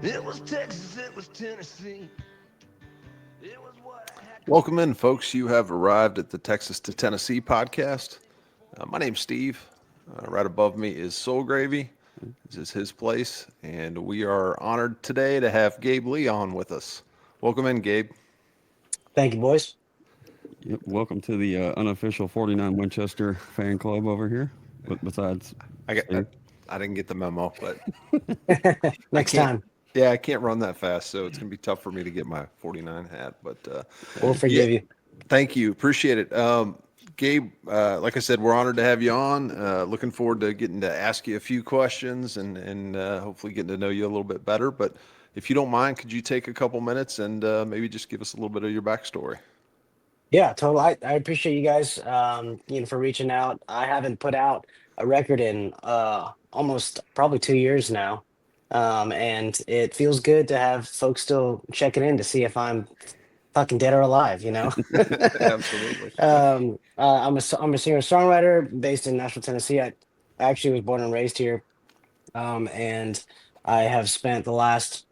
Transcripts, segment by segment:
It was Texas, it was Tennessee. It was what I had. Welcome in, folks. You have arrived at the Texas to Tennessee podcast. My name's Steve. Right above me is Soul Gravy. This is his place, and we are honored today to have Gabe Lee on with us. Welcome in, Gabe. Thank you, boys. Yep, welcome to the unofficial 49 Winchester fan club over here. But besides, I got, I, Steve. I didn't get the memo, but I Next can't. time, Yeah, I can't run that fast, so it's gonna be tough for me to get my 49 hat. But we'll yeah, forgive you. thank you, appreciate it. Gabe, like I said, we're honored to have you on. Looking forward to getting to ask you a few questions and hopefully getting to know you a little bit better. But if you don't mind, could you take a couple minutes and maybe just give us a little bit of your backstory? Yeah, totally. I appreciate you guys, for reaching out. I haven't put out a record in almost probably 2 years now, and it feels good to have folks still checking in to see if I'm fucking dead or alive. Absolutely. I'm a singer-songwriter based in Nashville, Tennessee. I actually was born and raised here, and I have spent the last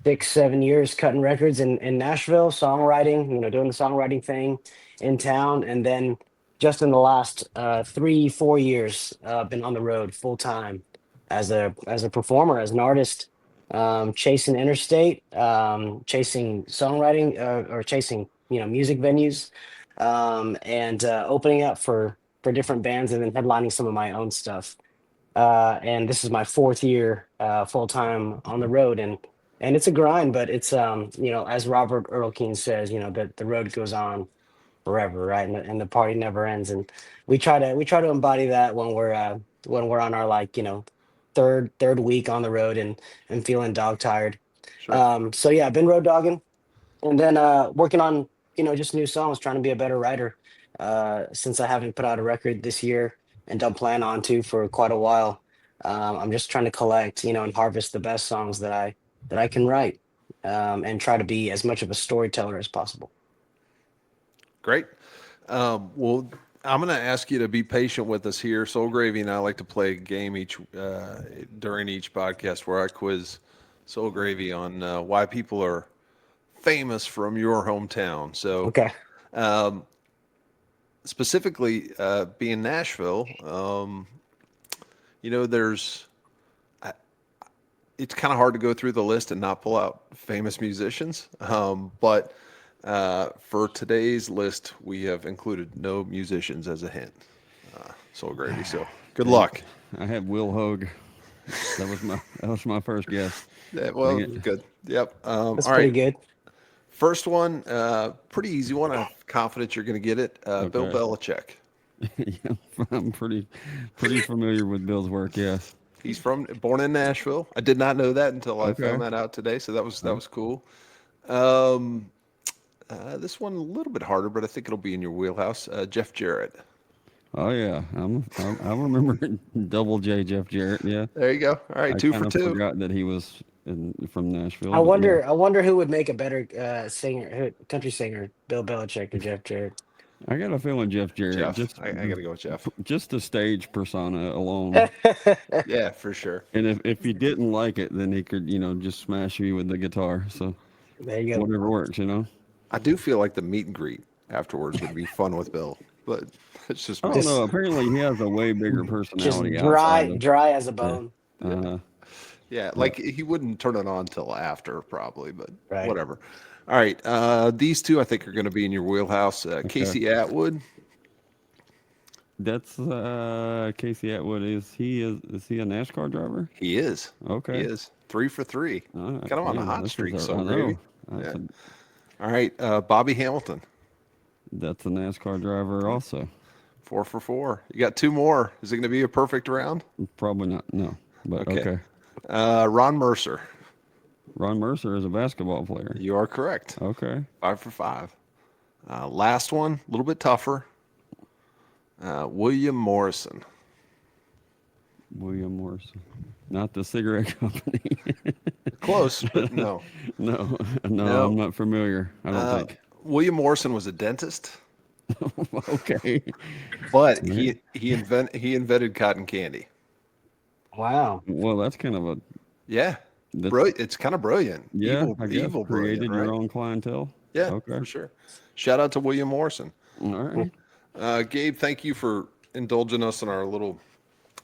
6, 7 years cutting records in Nashville, songwriting, doing the songwriting thing in town. And then just in the last 3, 4 years, been on the road full time as a performer, as an artist, chasing interstate, chasing songwriting, or chasing, music venues, and opening up for different bands and then headlining some of my own stuff. And this is my fourth year full time on the road, and it's a grind, but it's as Robert Earl Keen says, that the road goes on forever, right? And the party never ends. And we try to embody that when we're on our, like, third week on the road and feeling dog tired. Sure. So yeah, I've been road dogging, and then working on just new songs, trying to be a better writer, since I haven't put out a record this year and don't plan on to for quite a while. I'm just trying to collect, and harvest the best songs that I can write, and try to be as much of a storyteller as possible. Great. Well, I'm going to ask you to be patient with us here. Soul Gravy and I like to play a game during each podcast where I quiz Soul Gravy on why people are famous from your hometown. So Okay. specifically, being Nashville, there's it's kind of hard to go through the list and not pull out famous musicians. But for today's list, we have included no musicians as a hint. Soul Gravy. So good luck. I had Will Hogue. That was my first guess. Yeah, well, Dang it. good. Yep. That's All pretty right. good. First one, pretty easy one. I'm confident you're going to get it. Bill Okay. Belichick. Yeah, I'm pretty familiar with Bill's work. Yes. He's born in Nashville. I did not know that until I Okay. found that out today. So that was cool. Um, this one a little bit harder, but I think it'll be in your wheelhouse. Jeff Jarrett. Oh yeah, I remember Double J Jeff Jarrett. Yeah, There you go. All right, I two kind for of two. forgot that he was from Nashville. I But yeah. wonder. I wonder who would make a better country singer, Bill Belichick or Jeff Jarrett. I got a feeling Jeff Jarrett, Jeff. I got to go with Jeff. just the stage persona alone. Yeah, for sure. And if he didn't like it, then he could, just smash me with the guitar. So There you go. whatever works. I do feel like the meet and greet afterwards would be fun with Bill, but it's just I me. don't know. Apparently, he has a way bigger Just personality dry, outside of. dry as a bone. Uh, Yeah, like he wouldn't turn it on till after probably, but Right. whatever. All right, these two I think are going to be in your wheelhouse. Casey Atwood. that's Casey Atwood. Is he a NASCAR driver? He is. Okay. He is 3 for 3. All right. Got him on a Man, hot this is streak. I So know. maybe. That's, Yeah. All right, Bobby Hamilton. that's a NASCAR driver also. 4 for 4. You got two more. Is it going to be a perfect round? Probably not. No. But Okay. okay. Ron Mercer. Ron Mercer is a basketball player. You are correct. Okay. 5 for 5. Last one, a little bit tougher. William Morrison. William Morrison. Not the cigarette company. Close, but no. No, No. I'm not familiar. I don't think. William Morrison was a dentist, Okay. but Yeah. he invented cotton candy. Wow. Well, that's kind of a Yeah, It's kind of brilliant. Yeah, I guess Evil brilliant, created right? your own clientele. Yeah, Okay. for sure. Shout out to William Morrison. All right. Gabe, thank you for indulging us in our little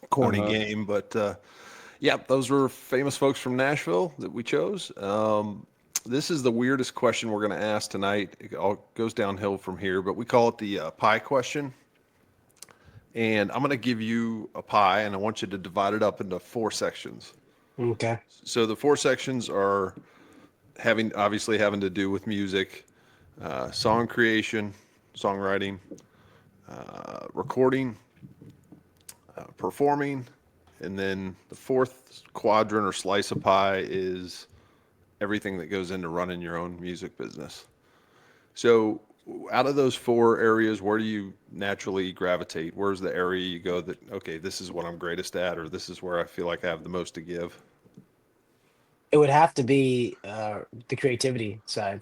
corny game. But yeah, those were famous folks from Nashville that we chose. This is the weirdest question we're going to ask tonight. It all goes downhill from here, but we call it the pie question. And I'm going to give you a pie, and I want you to divide it up into 4 sections. Okay. So the 4 sections are obviously having to do with music, song creation, songwriting, recording, performing, and then the 4th quadrant or slice of pie is everything that goes into running your own music business. So out of those 4 areas, where do you naturally gravitate? Where's the area you go that, okay, this is what I'm greatest at, or this is where I feel like I have the most to give? It would have to be the creativity side.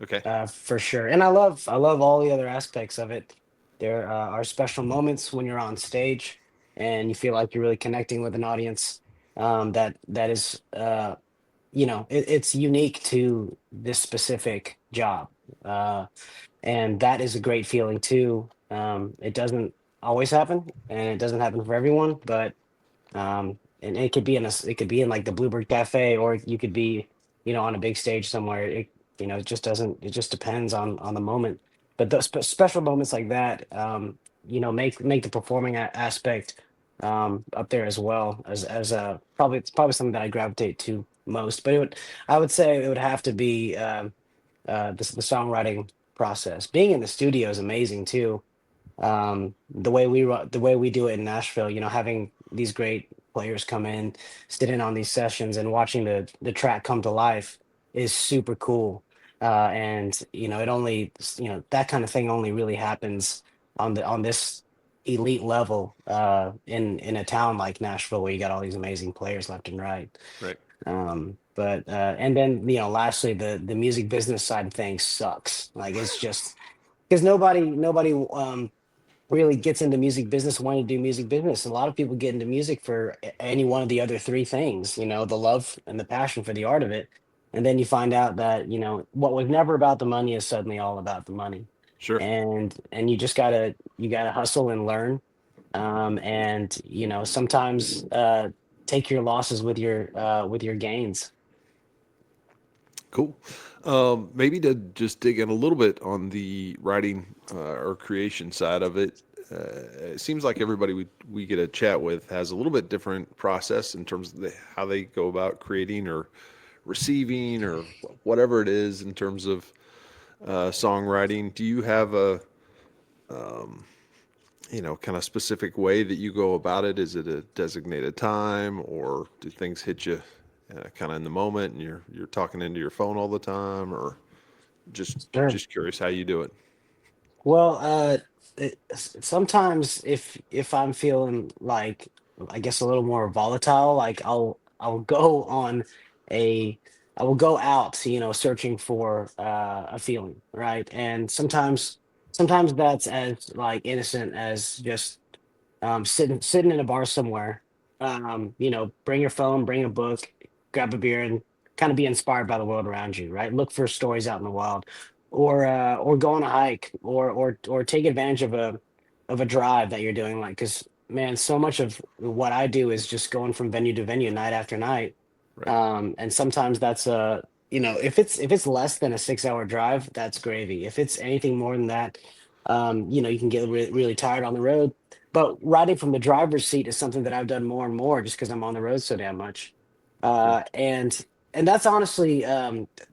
Okay. For sure. And I love all the other aspects of it. There are special moments when you're on stage and you feel like you're really connecting with an audience. That is, it's unique to this specific job, and that is a great feeling too. It doesn't always happen, and it doesn't happen for everyone, but and it could be it could be in like the Bluebird Cafe, or you could be, on a big stage somewhere. It just doesn't. It just depends on the moment. But those special moments like that, make the performing aspect up there as well as probably it's probably something that I gravitate to most. But I would say it would have to be the songwriting process. Being in the studio is amazing too. The way we do it in Nashville, having these great players come in, sit in on these sessions, and watching the track come to life is super cool. And it only that kind of thing only really happens on this elite level in a town like Nashville, where you got all these amazing players left and right. Right. But and then lastly, the music business side of things sucks. Like, it's just because nobody really gets into music business wanting to do music business. A lot of people get into music for any one of the other 3 things, the love and the passion for the art of it. And then you find out that, what was never about the money is suddenly all about the money. Sure. And you gotta hustle and learn. And sometimes take your losses with your gains. Cool. Maybe to just dig in a little bit on the writing or creation side of it. It seems like everybody we get a chat with has a little bit different process in terms of how they go about creating or receiving or whatever it is in terms of songwriting. Do you have a kind of specific way that you go about it? Is it a designated time, or do things hit you kind of in the moment and you're talking into your phone all the time, or just Sure. just curious how you do it? Well, sometimes if I'm feeling like, I guess, a little more volatile, like I'll go on a I will go out, searching for a feeling, right? And sometimes that's as like innocent as just sitting in a bar somewhere. Bring your phone, bring a book, grab a beer, and kind of be inspired by the world around you, right? Look for stories out in the wild, or go on a hike, or take advantage of a drive that you're doing. Like, because man, so much of what I do is just going from venue to venue, night after night. Right. And sometimes that's if it's less than a 6 hour drive, that's gravy. If it's anything more than that, you can get really tired on the road. But riding from the driver's seat is something that I've done more and more, just because I'm on the road so damn much. Sure. And that's honestly,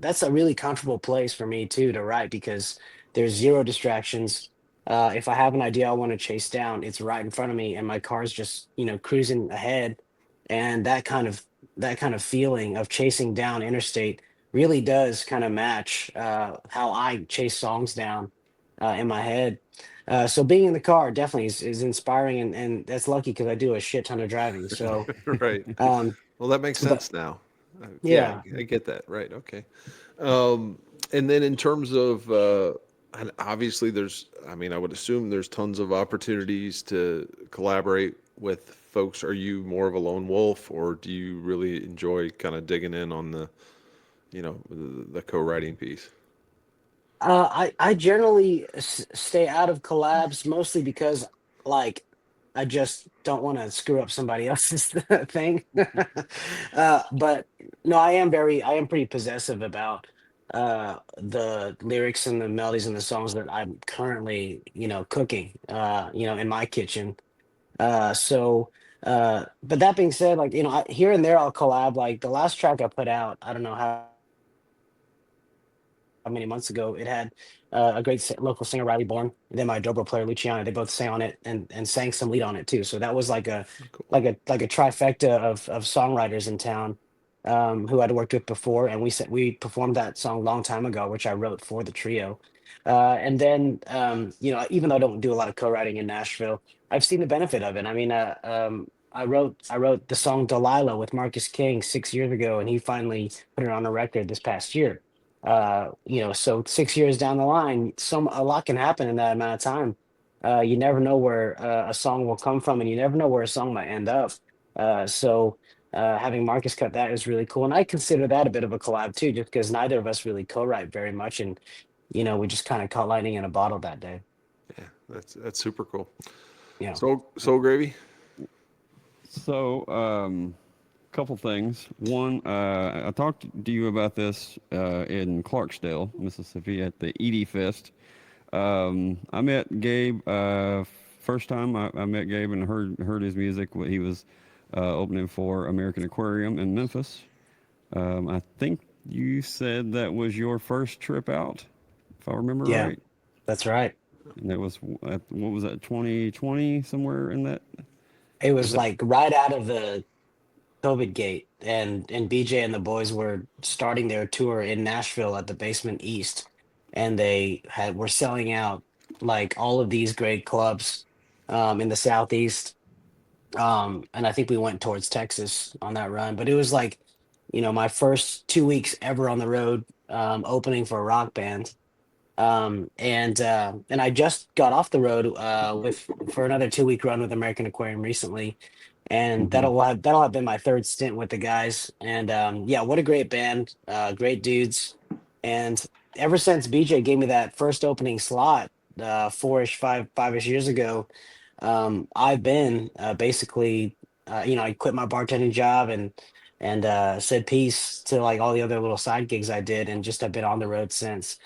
that's a really comfortable place for me too to write, because there's zero distractions. If I have an idea I want to chase down, it's right in front of me, and my car's just cruising ahead. And that kind of feeling of chasing down interstate really does kind of match how I chase songs down in my head. So being in the car definitely is inspiring, and that's lucky because I do a shit ton of driving. So, Right. um, Well, that makes but sense now. Yeah, yeah, I get that. Right. Okay. And then in terms of, and obviously I would assume there's tons of opportunities to collaborate with folks, are you more of a lone wolf, or do you really enjoy kind of digging in on the co-writing piece? I generally stay out of collabs mostly because like I just don't want to screw up somebody else's thing. But no, I am pretty possessive about the lyrics and the melodies and the songs that I'm currently, cooking, in my kitchen. So but that being said, like, here and there I'll collab. Like the last track I put out, I don't know how many months ago. It had a great local singer, Riley Bourne, and then my dobro player Luciana. They both sang on it and sang some lead on it too. So that was like a Cool. like a trifecta of songwriters in town, who I'd worked with before, and we performed that song a long time ago, which I wrote for the trio. And then even though I don't do a lot of co-writing in Nashville, I've seen the benefit of it. I mean, I wrote the song Delilah with Marcus King 6 years ago, and he finally put it on the record this past year. So 6 years down the line, a lot can happen in that amount of time. You never know where a song will come from, and you never know where a song might end up. Having Marcus cut that is really cool, and I consider that a bit of a collab too, just because neither of us really co-write very much, and we just kind of caught lightning in a bottle that day. Yeah, that's super cool. Yeah. Soul Gravy. So, couple things. One, I talked to you about this in Clarksdale, Mississippi, at the Edie Fest. I met Gabe first time I met Gabe and heard his music. He was opening for American Aquarium in Memphis. I think you said that was your first trip out, if I remember Yeah, right. that's right. And that was what was that, 2020, somewhere in that? It Was was that like right out of the COVID gate, and BJ and the boys were starting their tour in Nashville at the Basement East, and were selling out like all of these great clubs in the Southeast. And I think we went towards Texas on that run, but it was like, my first 2 weeks ever on the road, opening for a rock band. And I just got off the road with for another 2 week run with American Aquarium recently, and Mhm. that'll have been my third stint with the guys. And yeah, what a great band, great dudes. And ever since BJ gave me that first opening slot, 5-ish years ago, I've been basically, I quit my bartending job and said peace to like all the other little side gigs I did, and just have been on the road since.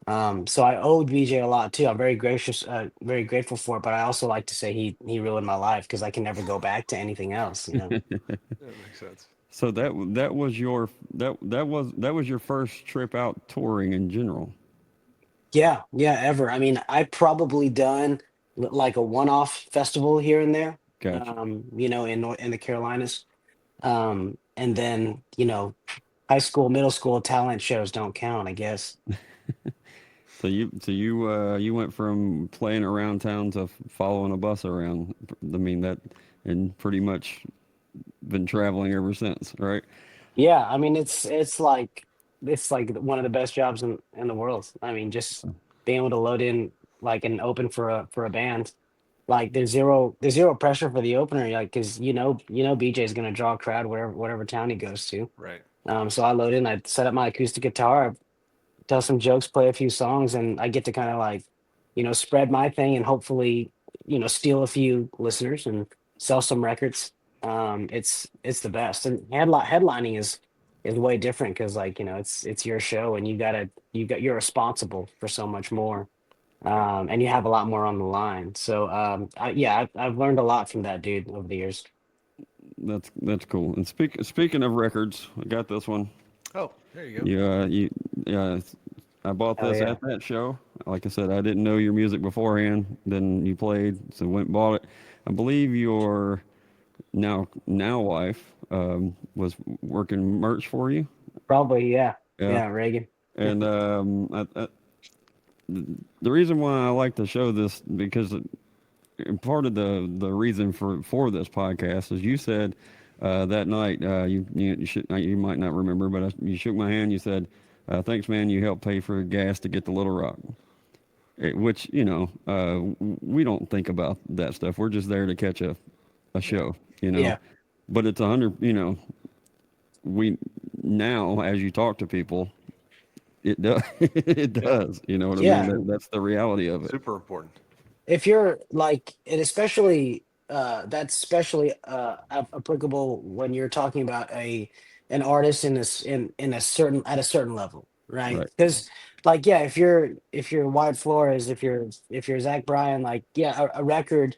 So I owed BJ a lot too. I'm very grateful for it. But I also like to say he ruined my life because I can never go back to anything else. That makes sense. So that was your first trip out touring in general. Yeah, yeah, ever. I mean, I probably done like a one-off festival here and there. Gotcha. In the Carolinas. And then high school, middle school talent shows don't count, I guess. So you went from playing around town to following a bus around. I mean that, and pretty much been traveling ever since, right? Yeah, I mean it's like one of the best jobs in the world. I mean, just being able to load in like an open for a band. Like there's zero pressure for the opener, like because BJ is gonna draw a crowd whatever town he goes to. Right. So I load in, I set up my acoustic guitar, tell some jokes, play a few songs, and I get to kind of like, spread my thing and hopefully, steal a few listeners and sell some records. It's the best. And headlining is way different because like, it's your show, and you're responsible for so much more. And you have a lot more on the line. So yeah, I've learned a lot from that dude over the years. That's cool. And speaking of records, I got this one. Oh, there you go. Yeah, I bought Hell this yeah. at that show. Like I said, I didn't know your music beforehand. Then you played, so went and bought it. I believe your now wife was working merch for you. Probably, yeah. Yeah, Yeah, Reagan. and the reason why I like to show this, because part of the reason for this podcast is you said that night, you might not remember, but you shook my hand. You said, "Thanks, man. You helped pay for gas to get to Little Rock." Which we don't think about that stuff. We're just there to catch a show, Yeah. but it's 100, we now, as you talk to people, it does, it Yeah. does, you know what I mean? Yeah. That's the reality of it. Super important. If you're like, and especially that's especially applicable when you're talking about an artist in a certain at a certain level, right? Right. Because like, yeah, if you're Wyatt Flores, if you're Zach Bryan, like, yeah, a record's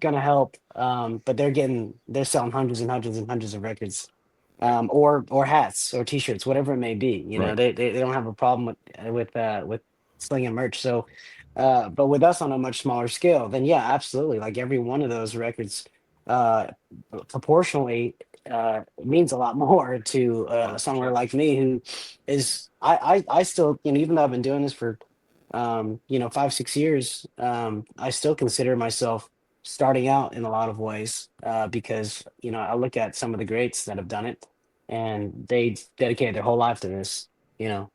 gonna help, but they're selling hundreds and hundreds and hundreds of records, Right. or hats or T-shirts, whatever it may be. Right. They don't have a problem with slinging merch. So, but with us on a much smaller scale, then yeah, absolutely. Like every one of those records, uh, proportionally, means a lot more to a songwriter 100%. like me, who is I still, even though I've been doing this for 5-6 years, I still consider myself starting out in a lot of ways, because I look at some of the greats that have done it, and they dedicated their whole life to this, and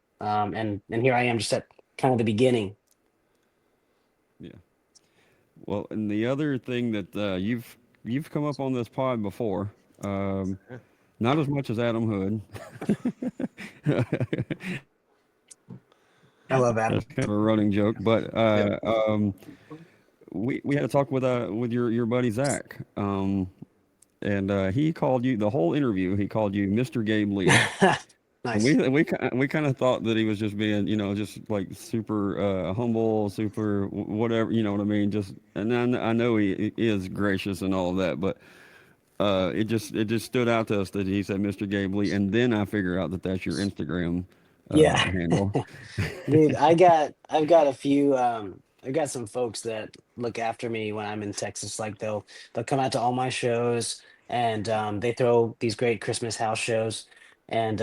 here I am, just at kind of the beginning. Yeah. Well, and the other thing that you've come up on this pod before, um, Yeah. not as much as Adam Hood. I love That's Adam. kind of a running joke, but Yep. we had a talk with your buddy Zach, and he called you the whole interview. He called you Mr. Gabe Lee. And Nice. we kind of thought that he was just being, just like super humble, super whatever, you know what I mean? Just, and I know he is gracious and all of that, but it just stood out to us that he said Mr. Gabe Lee, and then I figure out that that's your Instagram Yeah. handle. Dude, I've got some folks that look after me when I'm in Texas. Like they'll come out to all my shows, and they throw these great Christmas house shows, and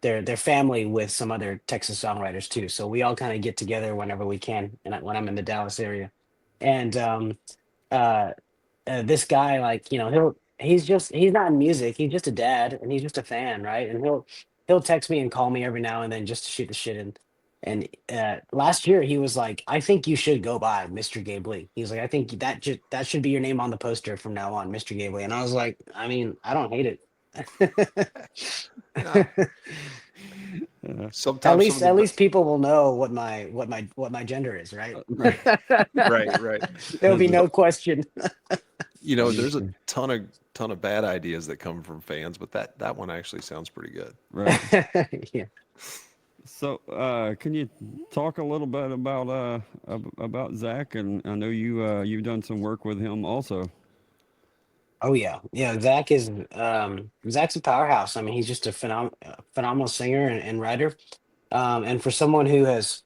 they're family with some other Texas songwriters too. So we all kind of get together whenever we can, and when I'm in the Dallas area. And uh this guy, like, he's not in music, he's just a dad, and he's just a fan, right? And he'll text me and call me every now and then just to shoot the shit. And last year he was like, I think you should go by Mr. Gabe Lee. He's like, I think that should be your name on the poster from now on, Mr. Gabe Lee. And I was like, I mean, I don't hate it. No. Uh, at Sometimes some of least the at least people will know what my gender is, right? right. right, right. There'll be no question. There's a ton of bad ideas that come from fans, but that one actually sounds pretty good. Right. Yeah. So, can you talk a little bit about Zach? And I know you've done some work with him also. Oh yeah, yeah. Zach's a powerhouse. I mean, he's just a phenomenal singer and writer. And for someone who has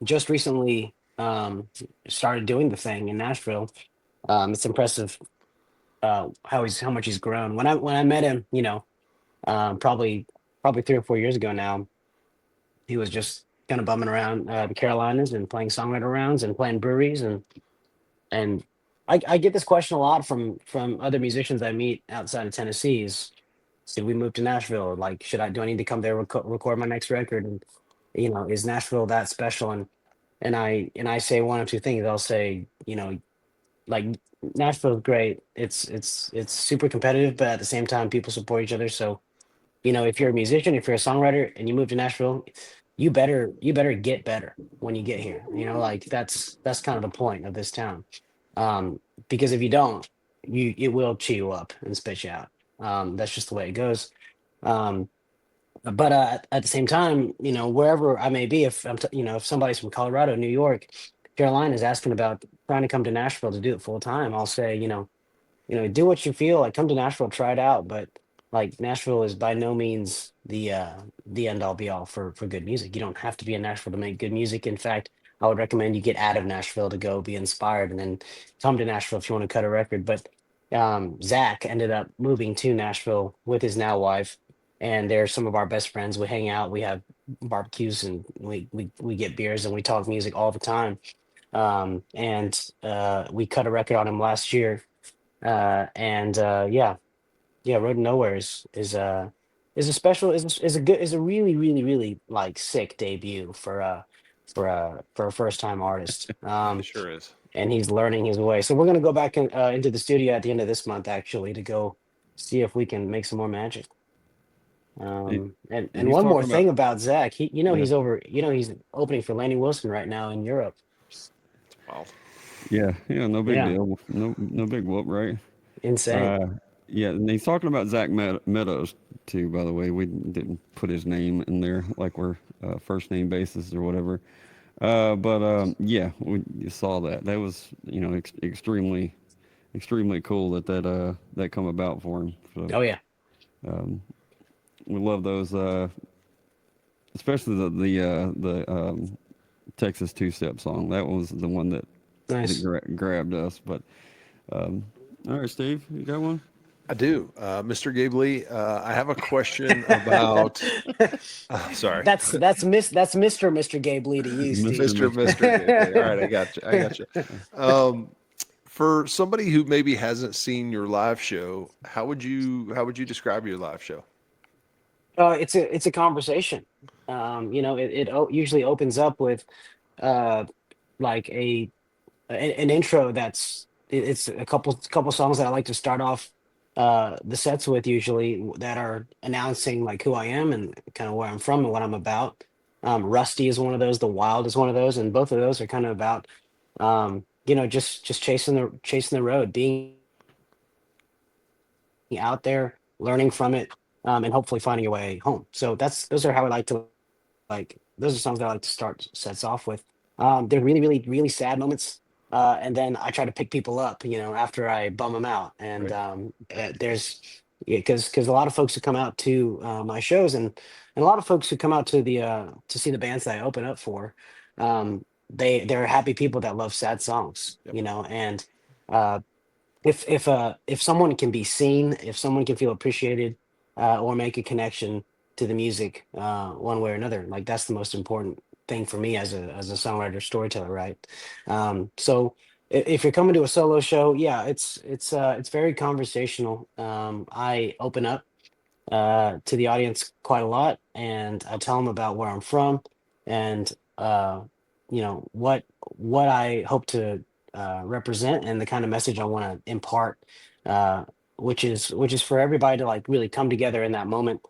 just recently started doing the thing in Nashville, it's impressive, how much he's grown. When I met him, probably 3 or 4 years ago now, he was just kind of bumming around the Carolinas and playing songwriter rounds and playing breweries, and I get this question a lot from other musicians I meet outside of Tennessee. Is, should we move to Nashville? Like, do I need to come there, record my next record? And is Nashville that special? And I say one of two things. I'll say, like, Nashville's great. It's super competitive, but at the same time, people support each other. So, if you're a musician, if you're a songwriter, and you move to Nashville, you better get better when you get here. Like, that's kind of the point of this town. Because if you don't, it will chew you up and spit you out. That's just the way it goes. Um, but at the same time, wherever I may be, if somebody's from Colorado, New York, Carolina is asking about trying to come to Nashville to do it full time, I'll say, do what you feel like. Come to Nashville, try it out. But like, Nashville is by no means the end all be all for good music. You don't have to be in Nashville to make good music. In fact, I would recommend you get out of Nashville to go be inspired, and then come to Nashville if you want to cut a record. But Zach ended up moving to Nashville with his now wife, and they're some of our best friends. We hang out, we have barbecues, and we get beers, and we talk music all the time. And we cut a record on him last year, and yeah, yeah, Road to Nowhere is a special is a really, really, really, like, sick debut for a first time artist. It sure is. and he's learning his way. So we're gonna go back into the studio at the end of this month, actually, to go see if we can make some more magic. And And he's one more talking about thing about Zach, yeah, he's opening for Laney Wilson right now in Europe. Wow. yeah, no big Yeah, deal, no big whoop, right? insane. Uh, yeah, and he's talking about Zach Meadows too. By the way, we didn't put his name in there like we're first name basis or whatever. But yeah, we saw that. That was extremely cool that come about for him. So Oh yeah, we love those, especially the Texas Two Step song. That was the one that nice. grabbed us. But um, all right, Steve, you got one? I do. Mr. Gabe Lee, I have a question about, sorry, That's Mr. Gabe Lee to you, Steve. Mr. Gabe Lee. All right, I got you. I got you. For somebody who maybe hasn't seen your live show, how would you describe your live show? It's a conversation. It usually opens up with uh like an intro it's a couple songs that I like to start off the sets with, usually that are announcing like who I am and kind of where I'm from and what I'm about. Rusty is one of those, The Wild is one of those, and both of those are kind of about just chasing the road, being out there, learning from it, and hopefully finding your way home. So those are how I like to those are songs that I like to start sets off with. They're really, really, really sad moments. And then I try to pick people up, after I bum them out. And Right. there's because a lot of folks who come out to my shows, and a lot of folks who come out to see the bands that I open up for, they're happy people that love sad songs, Yep. and uh, if someone can be seen, if someone can feel appreciated, or make a connection to the music, one way or another, like that's the most important thing for me as a songwriter storyteller, right? So if you're coming to a solo show, yeah, it's very conversational. I open up to the audience quite a lot, and I tell them about where I'm from, and what I hope to represent, and the kind of message I want to impart, uh, which is for everybody to like really come together in that moment,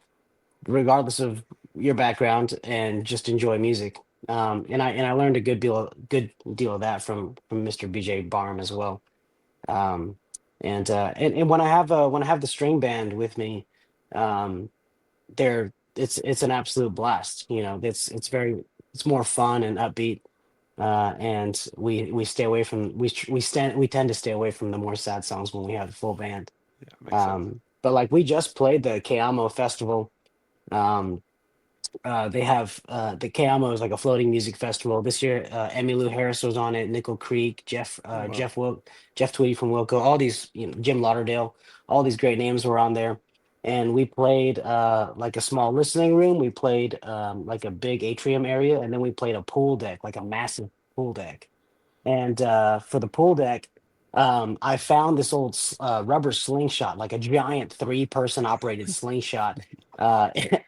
regardless of your background, and just enjoy music. And I learned a good deal of that from Mr. BJ Barham as well. And when I have the string band with me, um, it's an absolute blast. It's more fun and upbeat, and we stay away from we tend to stay away from the more sad songs when we have the full band. Yeah, makes sense. But like we just played the Keamo festival. Um, they have the Keamo is like a floating music festival this year. Emmylou Harris was on it, Nickel Creek, Oh, wow. Jeff Tweedy from Wilco, all these, Jim Lauderdale, all these great names were on there. And we played like a small listening room. We played like a big atrium area, and then we played a pool deck, like a massive pool deck. And for the pool deck, I found this old rubber slingshot, like a giant three-person operated slingshot,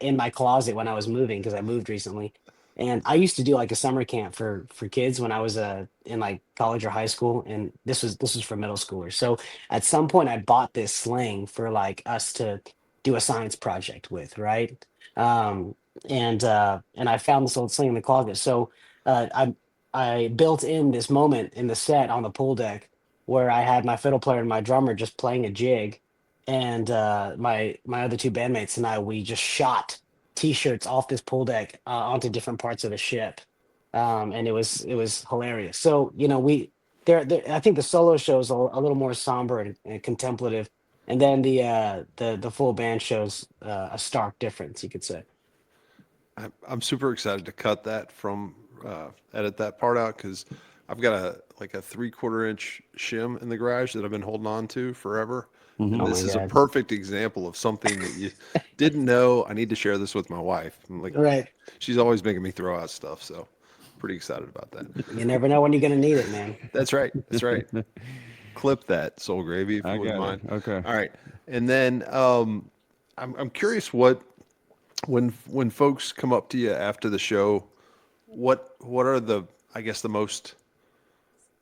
in my closet when I was moving, because I moved recently. And I used to do like a summer camp for kids when I was in like college or high school, and this was for middle schoolers. So at some point, I bought this sling for like us to do a science project with, right? Um, and I found this old sling in the closet. So I built in this moment in the set on the pool deck where I had my fiddle player and my drummer just playing a jig, and my other two bandmates and I, we just shot t-shirts off this pool deck onto different parts of the ship, and it was hilarious. So we I think the solo show is a little more somber and contemplative, and then the full band shows a stark difference, you could say. I'm super excited to cut that from edit that part out because I've got a 3/4 inch shim in the garage that I've been holding on to forever. And Oh this my is a god. perfect example of something that you didn't know. I need to share this with my wife. I'm like, Right. she's always making me throw out stuff, so pretty excited about that. You never know when you're gonna need it, man. That's right. That's right. Clip that, Soul Gravy, if I you wouldn't got it. mind. Okay. All right. And then I'm curious when folks come up to you after the show, what are the, I guess, the most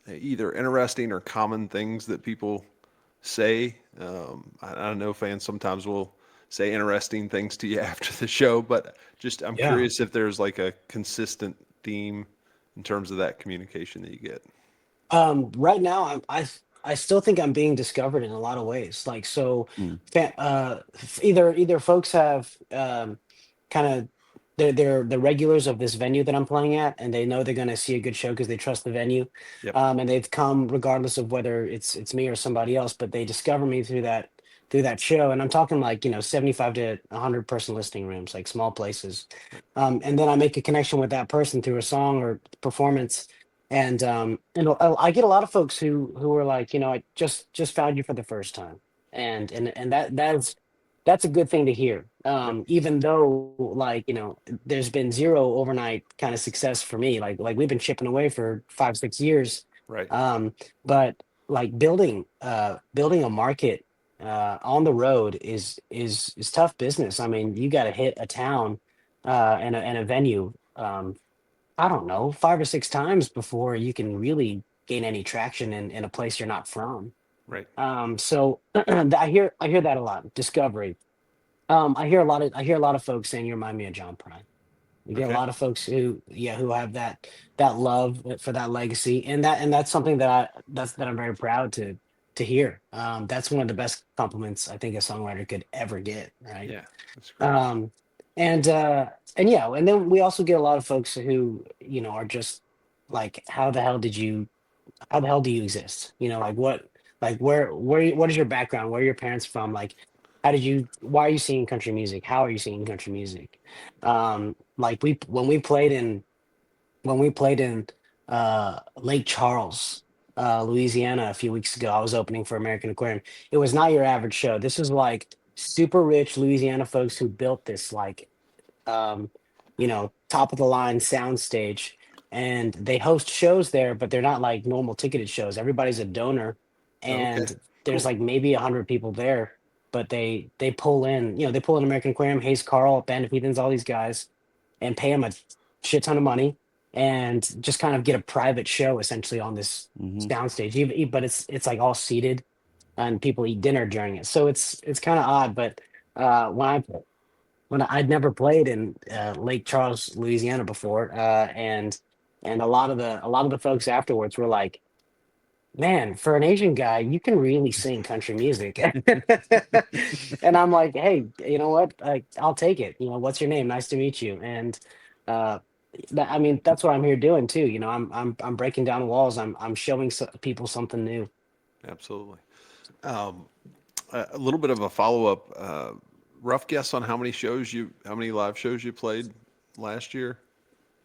either interesting or common things that people say? I don't know, fans sometimes will say interesting things to you after the show, but just I'm Yeah. curious if there's like a consistent theme in terms of that communication that you get. Right now, I still think I'm being discovered in a lot of ways. Like so, Mm. either folks have kind of they're the regulars of this venue that I'm playing at, and they know they're going to see a good show because they trust the venue, Yep. and they've come regardless of whether it's me or somebody else, but they discover me through that show, and I'm talking like 75 to 100 person listening rooms, like small places, and then I make a connection with that person through a song or performance I get a lot of folks who are like, I just found you for the first time, and that's a good thing to hear. Yep. Even though like there's been zero overnight kind of success for me. Like we've been chipping away for 5 6 years, Right. um, but like building a market on the road is tough business. I mean, you got to hit a town and a venue. I don't know, 5 or 6 times before you can really gain any traction in a place you're not from. Right. So I hear that a lot. Discovery. I hear a lot of folks saying you remind me of John Prine. You get a Okay. lot of folks who have that love for that legacy, and that's something that I'm very proud to hear. That's one of the best compliments I think a songwriter could ever get, right? Yeah. That's great. Um, and and yeah, and then we also get a lot of folks who are just like, how the hell do you exist? Like what is your background? Where are your parents from? Like, why are you singing country music? How are you singing country music? Like when we played in Lake Charles, Louisiana a few weeks ago, I was opening for American Aquarium. It was not your average show. This was like super rich Louisiana folks who built this like top of the line sound stage, and they host shows there, but they're not like normal ticketed shows. Everybody's a donor, Oh, okay. and there's Cool. like maybe 100 people there, but they pull in, they pull in American Aquarium, Hayes Carl, Band of Heathens, all these guys, and pay them a shit ton of money, and just kind of get a private show essentially on this Mm-hmm. soundstage. But it's like all seated, and people eat dinner during it, so it's kind of odd. But when I'd never played in Lake Charles, Louisiana before, and a lot of the folks afterwards were like, "Man, for an Asian guy, you can really sing country music." And I'm like, "Hey, you know what? Like, I'll take it. What's your name? Nice to meet you." And uh, I mean, that's what I'm here doing too. I'm breaking down the walls. I'm showing people something new. Absolutely. Um, a little bit of a follow up. Rough guess on how many live shows you played last year?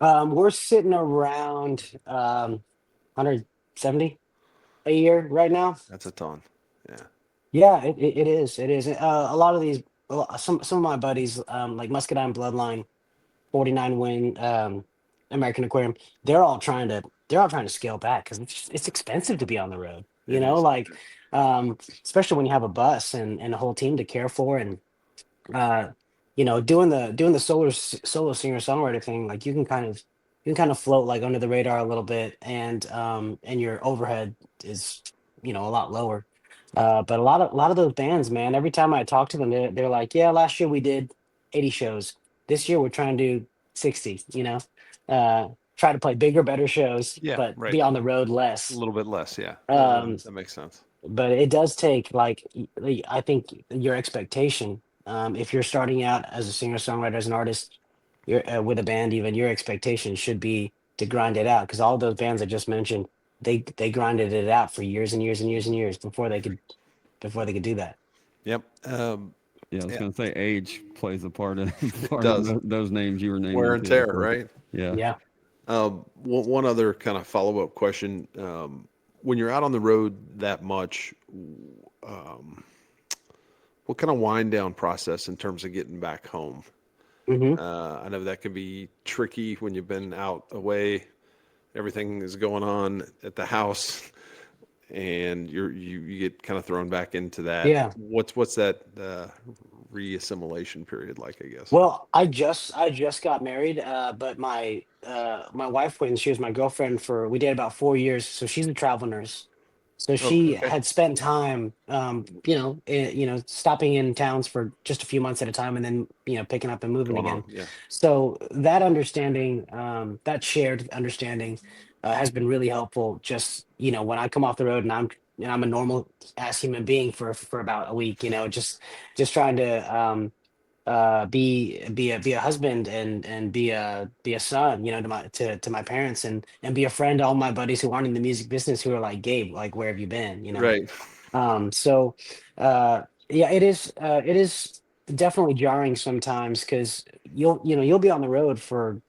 We're sitting around 170 a year right now. That's a ton. Yeah. Yeah, it is. It is. A lot of these, some of my buddies, like Muscadine Bloodline, 49 Win, American Aquarium, they're all trying to scale back because it's expensive to be on the road. It is. Like, especially when you have a bus and a whole team to care for, and uh, doing the solo singer songwriter thing, like you can kind of float like under the radar a little bit, and your overhead is a lot lower. But a lot of those bands, man, every time I talk to them, they're like, yeah, last year we did 80 shows. This year we're trying to do 60. Try to play bigger, better shows, Yeah. but Right. be on the road A less. little bit less. Yeah. No, Um, that makes sense. but it does take like I think your expectation. If you're starting out as a singer songwriter, as an artist, you're with a band, even your expectation should be to grind it out, because all those bands I just mentioned, they grinded it out for years and years and years and years before they could do that. Yep. Yeah, I was Yeah, gonna say age plays a part of it part in does. those names you were Wear naming and too. tear, So, right? yeah. Yeah. One other kind of follow up question. When you're out on the road that much, um, what kind of wind down process in terms of getting back home? hmm I know that can be tricky when you've been out away. Everything is going on at the house, and you get kind of thrown back into that. Yeah. What's that reassimilation period like, I guess? Well, I just got married, but my wife, when she was my girlfriend for, we did about 4 years, so she's a travel nurse. So Oh, she okay. had spent time, stopping in towns for just a few months at a time, and then picking up and moving Going again. on. Yeah. So that understanding, that shared understanding, has been really helpful. Just when I come off the road and I'm a normal ass human being for about a week, just trying to be a husband and be a son, to my parents, and be a friend to all my buddies who aren't in the music business, who are like, Gabe, like, where have you been, Right. so yeah, it is definitely jarring sometimes, because you'll be on the road for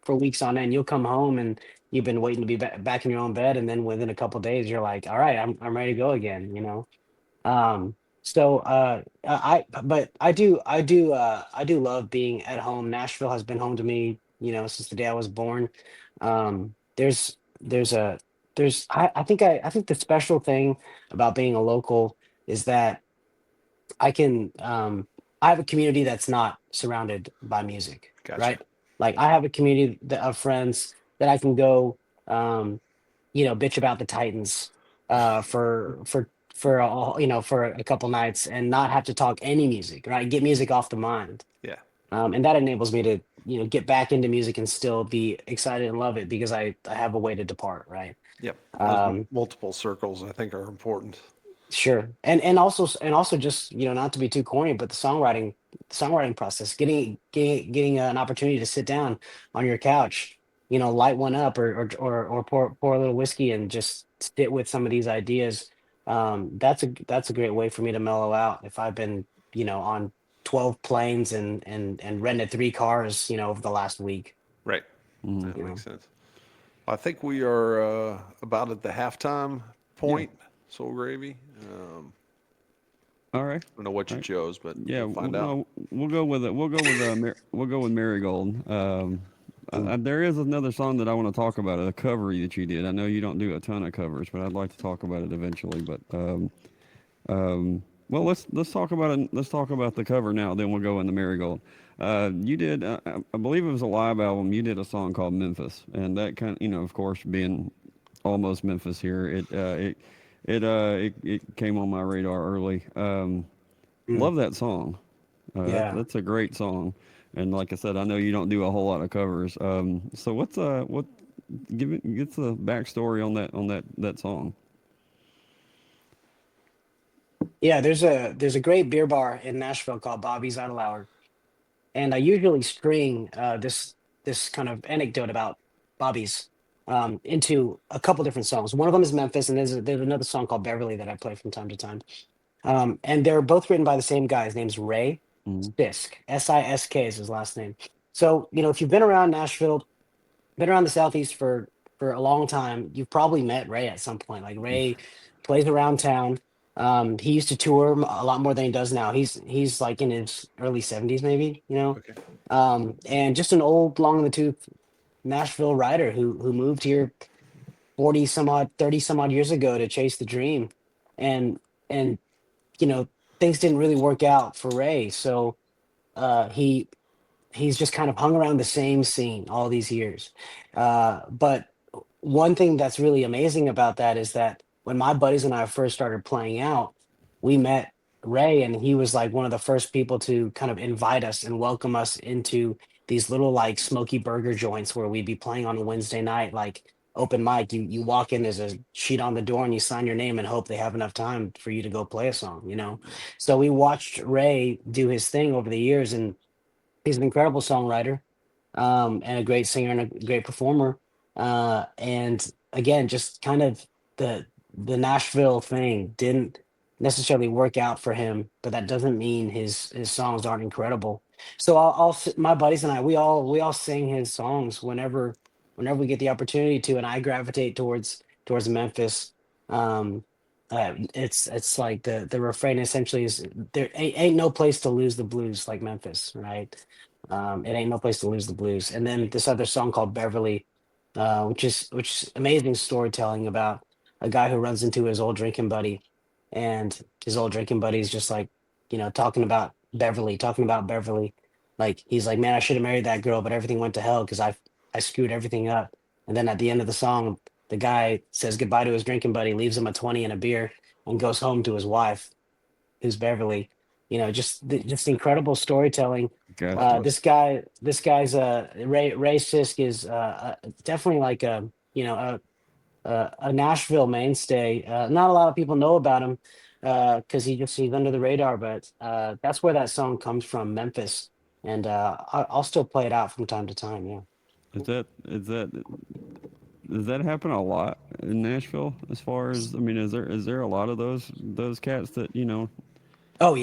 weeks on end. You'll come home and you've been waiting to be back in your own bed, and then within a couple days you're like, all right, I'm ready to go again. So but I do love being at home. Nashville has been home to me, since the day I was born. There's a I think the special thing about being a local is that I have a community that's not surrounded by music, Gotcha. right? Like, I have a community of friends that I can go, bitch about the Titans, for a couple nights, and not have to talk any music, right? Get music off the mind. Yeah. And that enables me to, get back into music and still be excited and love it, because I have a way to depart, right? Yep. Those Um, multiple circles, I think, are important. Sure. And also just, not to be too corny, but the songwriting process, getting an opportunity to sit down on your couch, light one up, or pour a little whiskey and just sit with some of these ideas. That's a great way for me to mellow out if I've been, on 12 planes and rented 3 cars, over the last week, Right. Mm. That you makes know. sense. I think we are about at the halftime Yeah. point. Soul Gravy. All right. I don't know what All you right. chose, but Yeah. we'll find out. No, we'll go with it. We'll go with Marigold. There is another song that I want to talk about, a cover that you did. I know you don't do a ton of covers, but I'd like to talk about it eventually. But well, let's talk about it. Let's talk about the cover now. Then we'll go into Marigold. You did, I believe it was a live album. You did a song called Memphis, and that kind of, of course, being almost Memphis here, it came on my radar early. Mm, Love that song. yeah. That's a great song, and like I said, I know you don't do a whole lot of covers. So what? Give the backstory on that song. Yeah, there's a great beer bar in Nashville called Bobby's Idle Hour, and I usually string this kind of anecdote about Bobby's, into a couple different songs. One of them is Memphis, and there's another song called Beverly that I play from time to time. And they're both written by the same guy. His name's Ray Mm-hmm. Sisk. Sisk is his last name. So, if you've been around Nashville, been around the Southeast for a long time, you've probably met Ray at some point. Like, Ray plays around town. He used to tour a lot more than he does now. He's like in his early 70s, maybe, Okay. and just an old, long in the tooth Nashville writer who moved here 40 some odd, 30 some odd years ago to chase the dream. And you know, things didn't really work out for Ray. So he's just kind of hung around the same scene all these years. But one thing that's really amazing about that is that when my buddies and I first started playing out, we met Ray, and he was like one of the first people to kind of invite us and welcome us into these little, like, smoky burger joints where we'd be playing on a Wednesday night, like open mic. You walk in, there's a sheet on the door, and you sign your name and hope they have enough time for you to go play a song. So we watched Ray do his thing over the years, and he's an incredible songwriter, and a great singer and a great performer. And again, just kind of the Nashville thing didn't necessarily work out for him, but that doesn't mean his songs aren't incredible. So my buddies and I, we all sing his songs whenever we get the opportunity to, and I gravitate towards Memphis. Um, it's like the refrain essentially is, there ain't no place to lose the blues like Memphis, right? It ain't no place to lose the blues. And then this other song called Beverly, which is amazing storytelling about a guy who runs into his old drinking buddy, and his old drinking buddy is just like, talking about Beverly. Like he's like, man, I should have married that girl, but everything went to hell because I screwed everything up. And then at the end of the song, the guy says goodbye to his drinking buddy, leaves him a 20 and a beer, and goes home to his wife, who's Beverly. Just incredible storytelling. Gotcha. This guy's Ray Sisk is definitely like a Nashville mainstay. Not a lot of people know about him because he's under the radar, but that's where that song comes from, Memphis. And I'll still play it out from time to time. Yeah. Is that does that happen a lot in Nashville? As far as I mean, is there a lot of those cats that Oh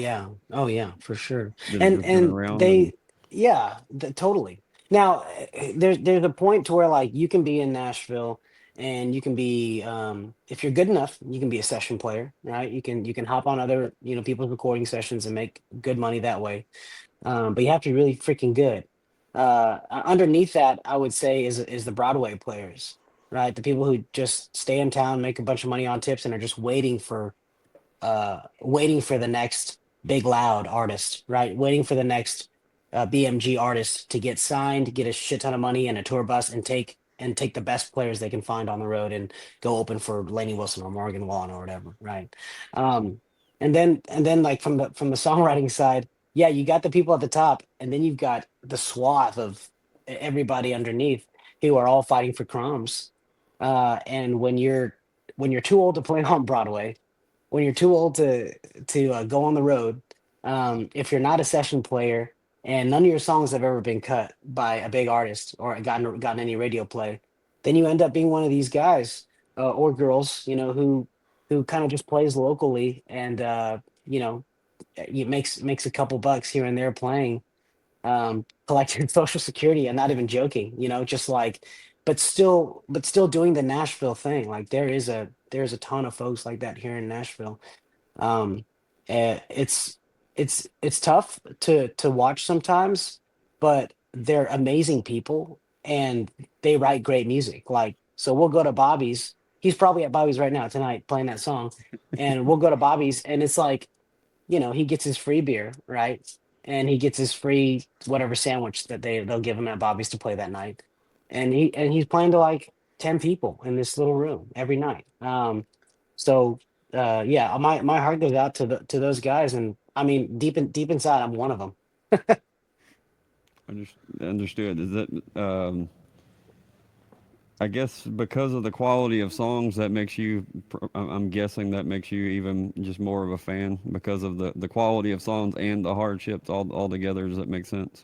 yeah, for sure. that have And just been and around and they, yeah, totally. Now, there's a point to where like you can be in Nashville and you can be if you're good enough, you can be a session player, right? You can hop on other, people's recording sessions and make good money that way. But you have to be really freaking good. Underneath that, I would say is the Broadway players, right? The people who just stay in town, make a bunch of money on tips, and are just waiting for the next big loud artist, right? Waiting for the next BMG artist to get signed, get a shit ton of money and a tour bus, and take the best players they can find on the road and go open for Lainey Wilson or Morgan Wallen or whatever, right? Um, and then like from the songwriting side, yeah, you got the people at the top, and then you've got the swath of everybody underneath who are all fighting for crumbs. And when you're too old to play on Broadway, when you're too old to go on the road, if you're not a session player and none of your songs have ever been cut by a big artist or gotten any radio play, then you end up being one of these guys or girls, who kind of just plays locally and it makes a couple bucks here and there playing, collecting Social Security, and not even joking, just like, but still doing the Nashville thing. Like there's a ton of folks like that here in Nashville. Um, it's tough to watch sometimes, but they're amazing people and they write great music. Like, so we'll go to Bobby's. He's probably at Bobby's right now tonight playing that song, and we'll go to Bobby's, and it's like, he gets his free beer, right? And he gets his free whatever sandwich that they'll give him at Bobby's to play that night. And he's playing to like 10 people in this little room every night. So yeah, my heart goes out to those guys, and I mean deep inside I'm one of them. understood? Is that I guess because of the quality of songs that makes you, I'm guessing that makes you even just more of a fan because of the quality of songs and the hardships all together. Does that make sense?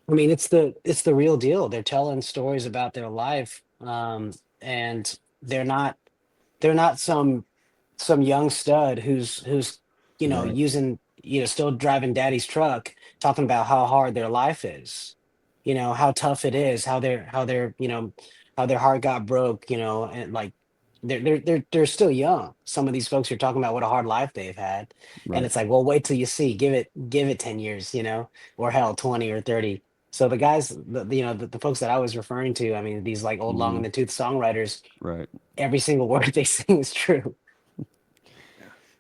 I mean, it's the real deal. They're telling stories about their life, and they're not some young stud who's Right. using, still driving daddy's truck, talking about how hard their life is, how tough it is, how their heart got broke, and like they're still young. Some of these folks are talking about what a hard life they've had, and Right. it's like, well, wait till you see. Give it 10 years, or hell, 20 or 30. So the guys, the folks that I was referring to, I mean, these like old long Hmm. in the tooth songwriters, Right. every single word they sing is true.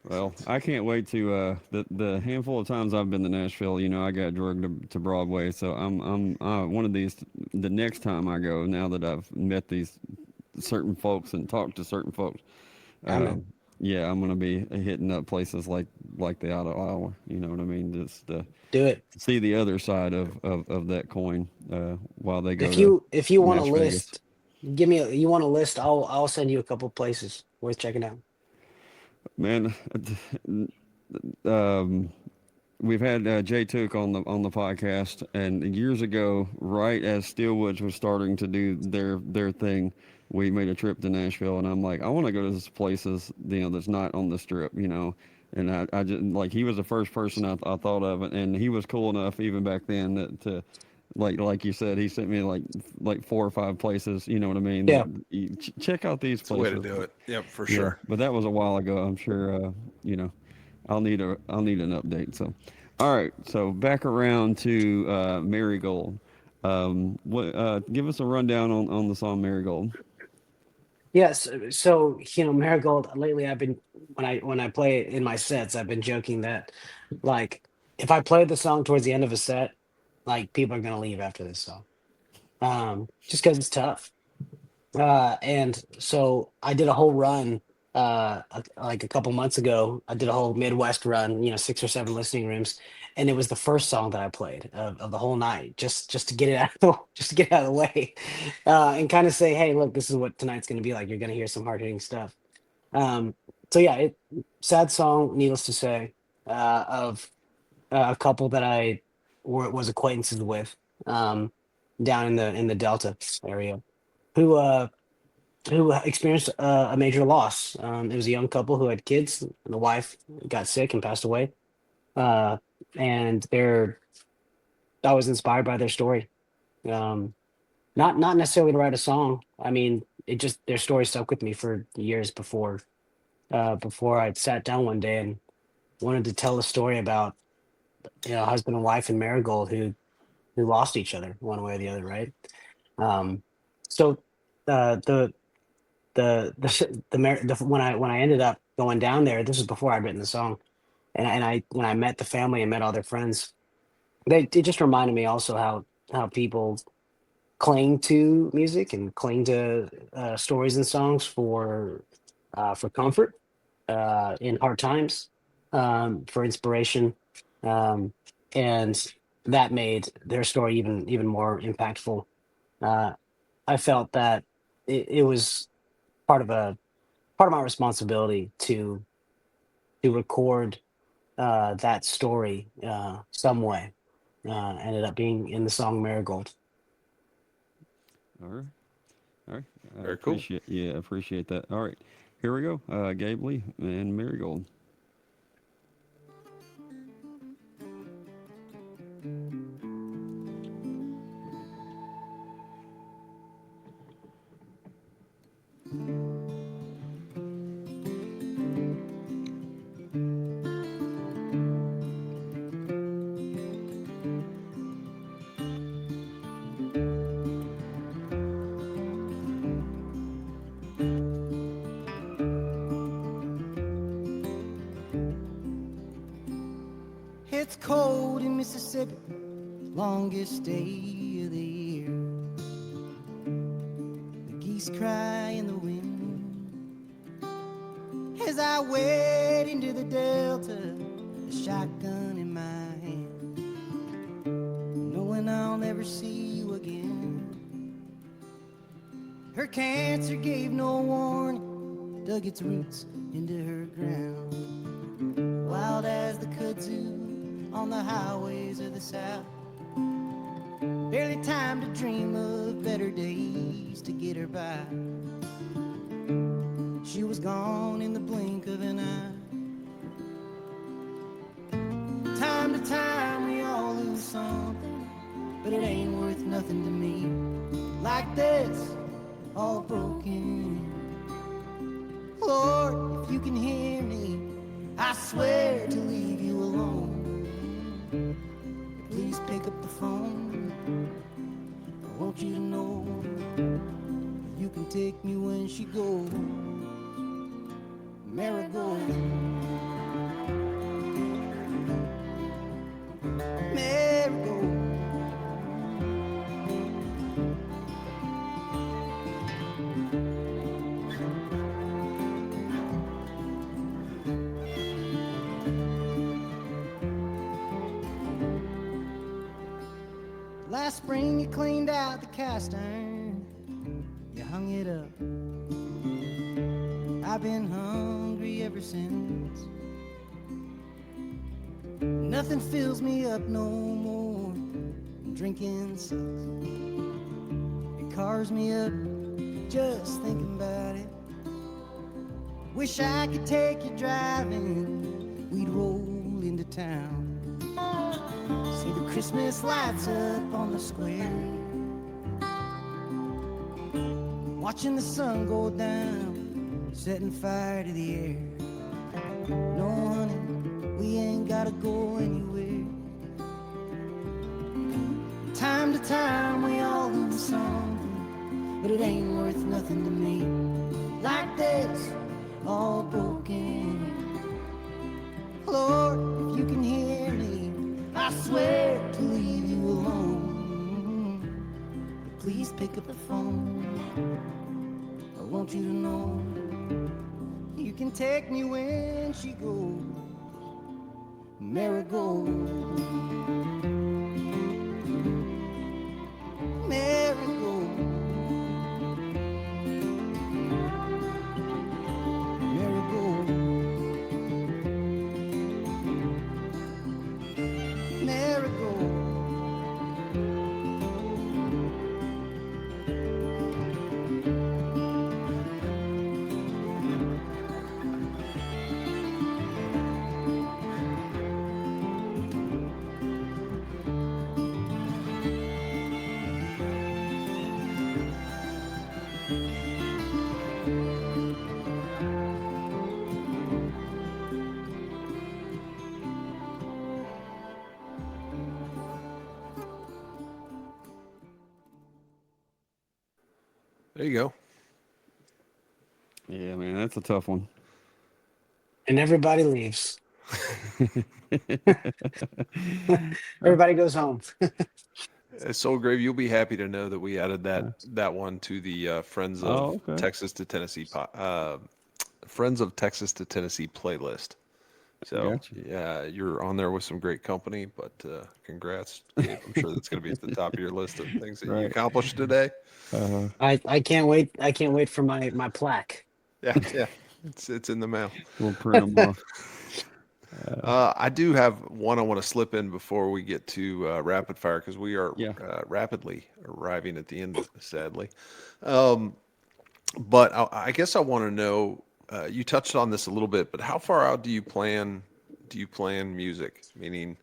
Well, I can't wait to the handful of times I've been to Nashville. I got drugged to Broadway, so I'm one of these. The next time I go, now that I've met these certain folks and talked to certain folks, I um, mean, yeah, I'm gonna be hitting up places like the Outer Iowa. You know what I mean? Just to do it. see the other side of that coin while they go If to you want a Nash Vegas. list, you want a list, I'll send you a couple places worth checking out. Man, um, we've had Jay Took on the podcast, and years ago, right as Steelwoods was starting to do their thing, we made a trip to Nashville, and I'm like, I want to go to these places, that's not on the strip, and I just like he was the first person I thought of, and he was cool enough even back then to. Like you said, he sent me like 4 or 5 places. You know what I mean? Yeah. That check out these It's a way to places. do it. Yep, for Yeah, sure. but that was a while ago. I'm sure. You know, I'll need an update. So, all right. So back around to Marigold. Give us a rundown on the song Marigold. Yes. So, Marigold, lately I've been when I play it in my sets, I've been joking that like if I play the song towards the end of a set, like people are gonna leave after this song. Just because it's tough. And so I did a whole run like a couple months ago. I did a whole Midwest run, 6 or 7 listening rooms, and it was the first song that I played of the whole night, just to get it out of just to get it out of the way, and kind of say, hey, look, this is what tonight's going to be like. You're going to hear some hard hitting stuff. Um, so yeah, sad song, needless to say, of a couple that I was acquaintances with, um, down in the Delta area, who experienced a major loss. It was a young couple who had kids, and the wife got sick and passed away. Uh, and I was inspired by their story. Um, not necessarily to write a song. I mean, it just their story stuck with me for years before I sat down one day and wanted to tell a story about husband and wife in Marigold who lost each other one way or the other, right? Um, so the when I ended up going down there, this was before I'd written the song, and I when I met the family and met all their friends, it just reminded me also how people cling to music and cling to stories and songs for comfort in hard times, for inspiration, um, and that made their story even more impactful. Uh, I felt that it was part of a part of my responsibility to record that story some way. Ended up being in the song Marigold. All right. All right. I Very cool. appreciate that. All right. Here we go. Gabe Lee and Marigold. It's cold in Mississippi, longest day of the year. The geese cry in the wind as I wade into the delta, a shotgun in my hand, knowing I'll never see you again. Her cancer gave no warning, dug its roots into her ground, wild as the kudzu on the highways of the South. Barely time to dream of better days to get her by. She was gone in the blink of an eye. Time to time we all lose something, but it ain't worth nothing to me. Like this, all broken. Lord, if you can hear me, I swear to leave you alone. Please pick up the phone. I want you to know you can take me when she goes. Marigold. Marigold. Last spring you cleaned out the cast iron, you hung it up. I've been hungry ever since. Nothing fills me up no more. Drinking sucks. It carves me up just thinking about it. Wish I could take you driving, we'd roll into town. See the Christmas lights up on the square, watching the sun go down, setting fire to the air. No, honey, we ain't gotta go anywhere. Time to time we all lose something, but it ain't worth nothing to me. like this, all broken. Lord, if you can hear me, I swear to leave you alone. But please pick up the phone. I want you to know you can take me when she goes. Marigold, marigold, marigold, marigold. There you go. Yeah, man, that's a tough one. And everybody leaves. Everybody goes home. Soul Grave, you'll be happy to know that we added that one to the Friends of Oh, okay. Texas to Tennessee Friends of Texas to Tennessee playlist. So Gotcha. yeah, you're on there with some great company, but congrats, Gabe. I'm sure that's going to be at the top of your list of things that you Right. accomplished today. I can't wait. I can't wait for my plaque. Yeah, it's in the mail. We'll print them off. I do have one I want to slip in before we get to rapid fire because we are Yeah. rapidly arriving at the end, sadly. But I guess I want to know. You touched on this a little bit, but how far out do you plan? Do you plan music? Meaning,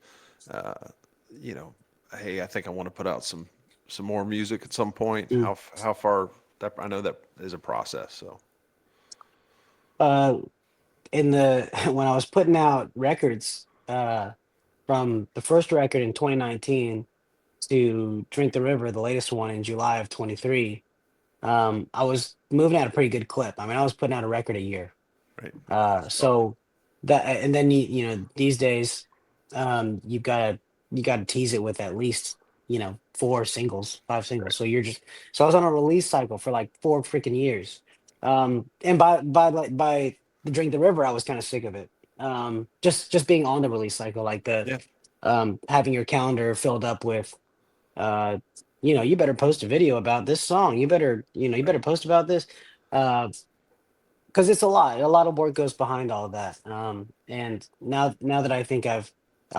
uh, hey, I think I want to put out some more music at some point. Mm. How far? That I know that is a process. So Uh, in the when I was putting out records, from the first record in 2019 to Drink the River, the latest one in July of 23, I was moving at a pretty good clip. I mean, I was putting out a record a year. right, So that, and then these days, you gotta tease it with at least 4 singles, 5 singles. So I was on a release cycle for like 4 freaking years. And by the Drink the River, I was kind of sick of it. Just being on the release cycle, like yeah, having your calendar filled up with uh you better post a video about this song. You better post about this. Uh, because it's a lot of work goes behind all of that. And now that I think I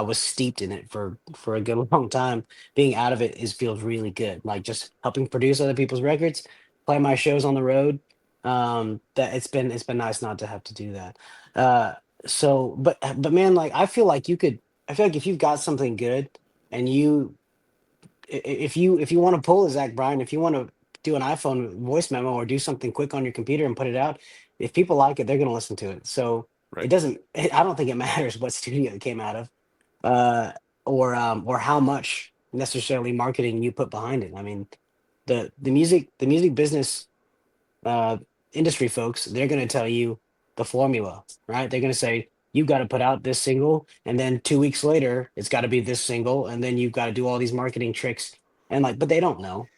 was steeped in it for a good long time, being out of it feels really good, like just helping produce other people's records, play my shows on the road. That it's been nice not to have to do that. uh so but man, like I feel like if you've got something good, and if you want to pull a Zach Bryan, if you want to do an iPhone voice memo or do something quick on your computer and put it out, if people like it, they're going to listen to it. So it right, doesn't. I don't think it matters what studio it came out of, uh, or how much necessarily marketing you put behind it. I mean, the music business, uh, industry folks, they're going to tell you the formula, right? They're going to say, you've got to put out this single, and then 2 weeks later, it's got to be this single, and then you've got to do all these marketing tricks. And like, but they don't know.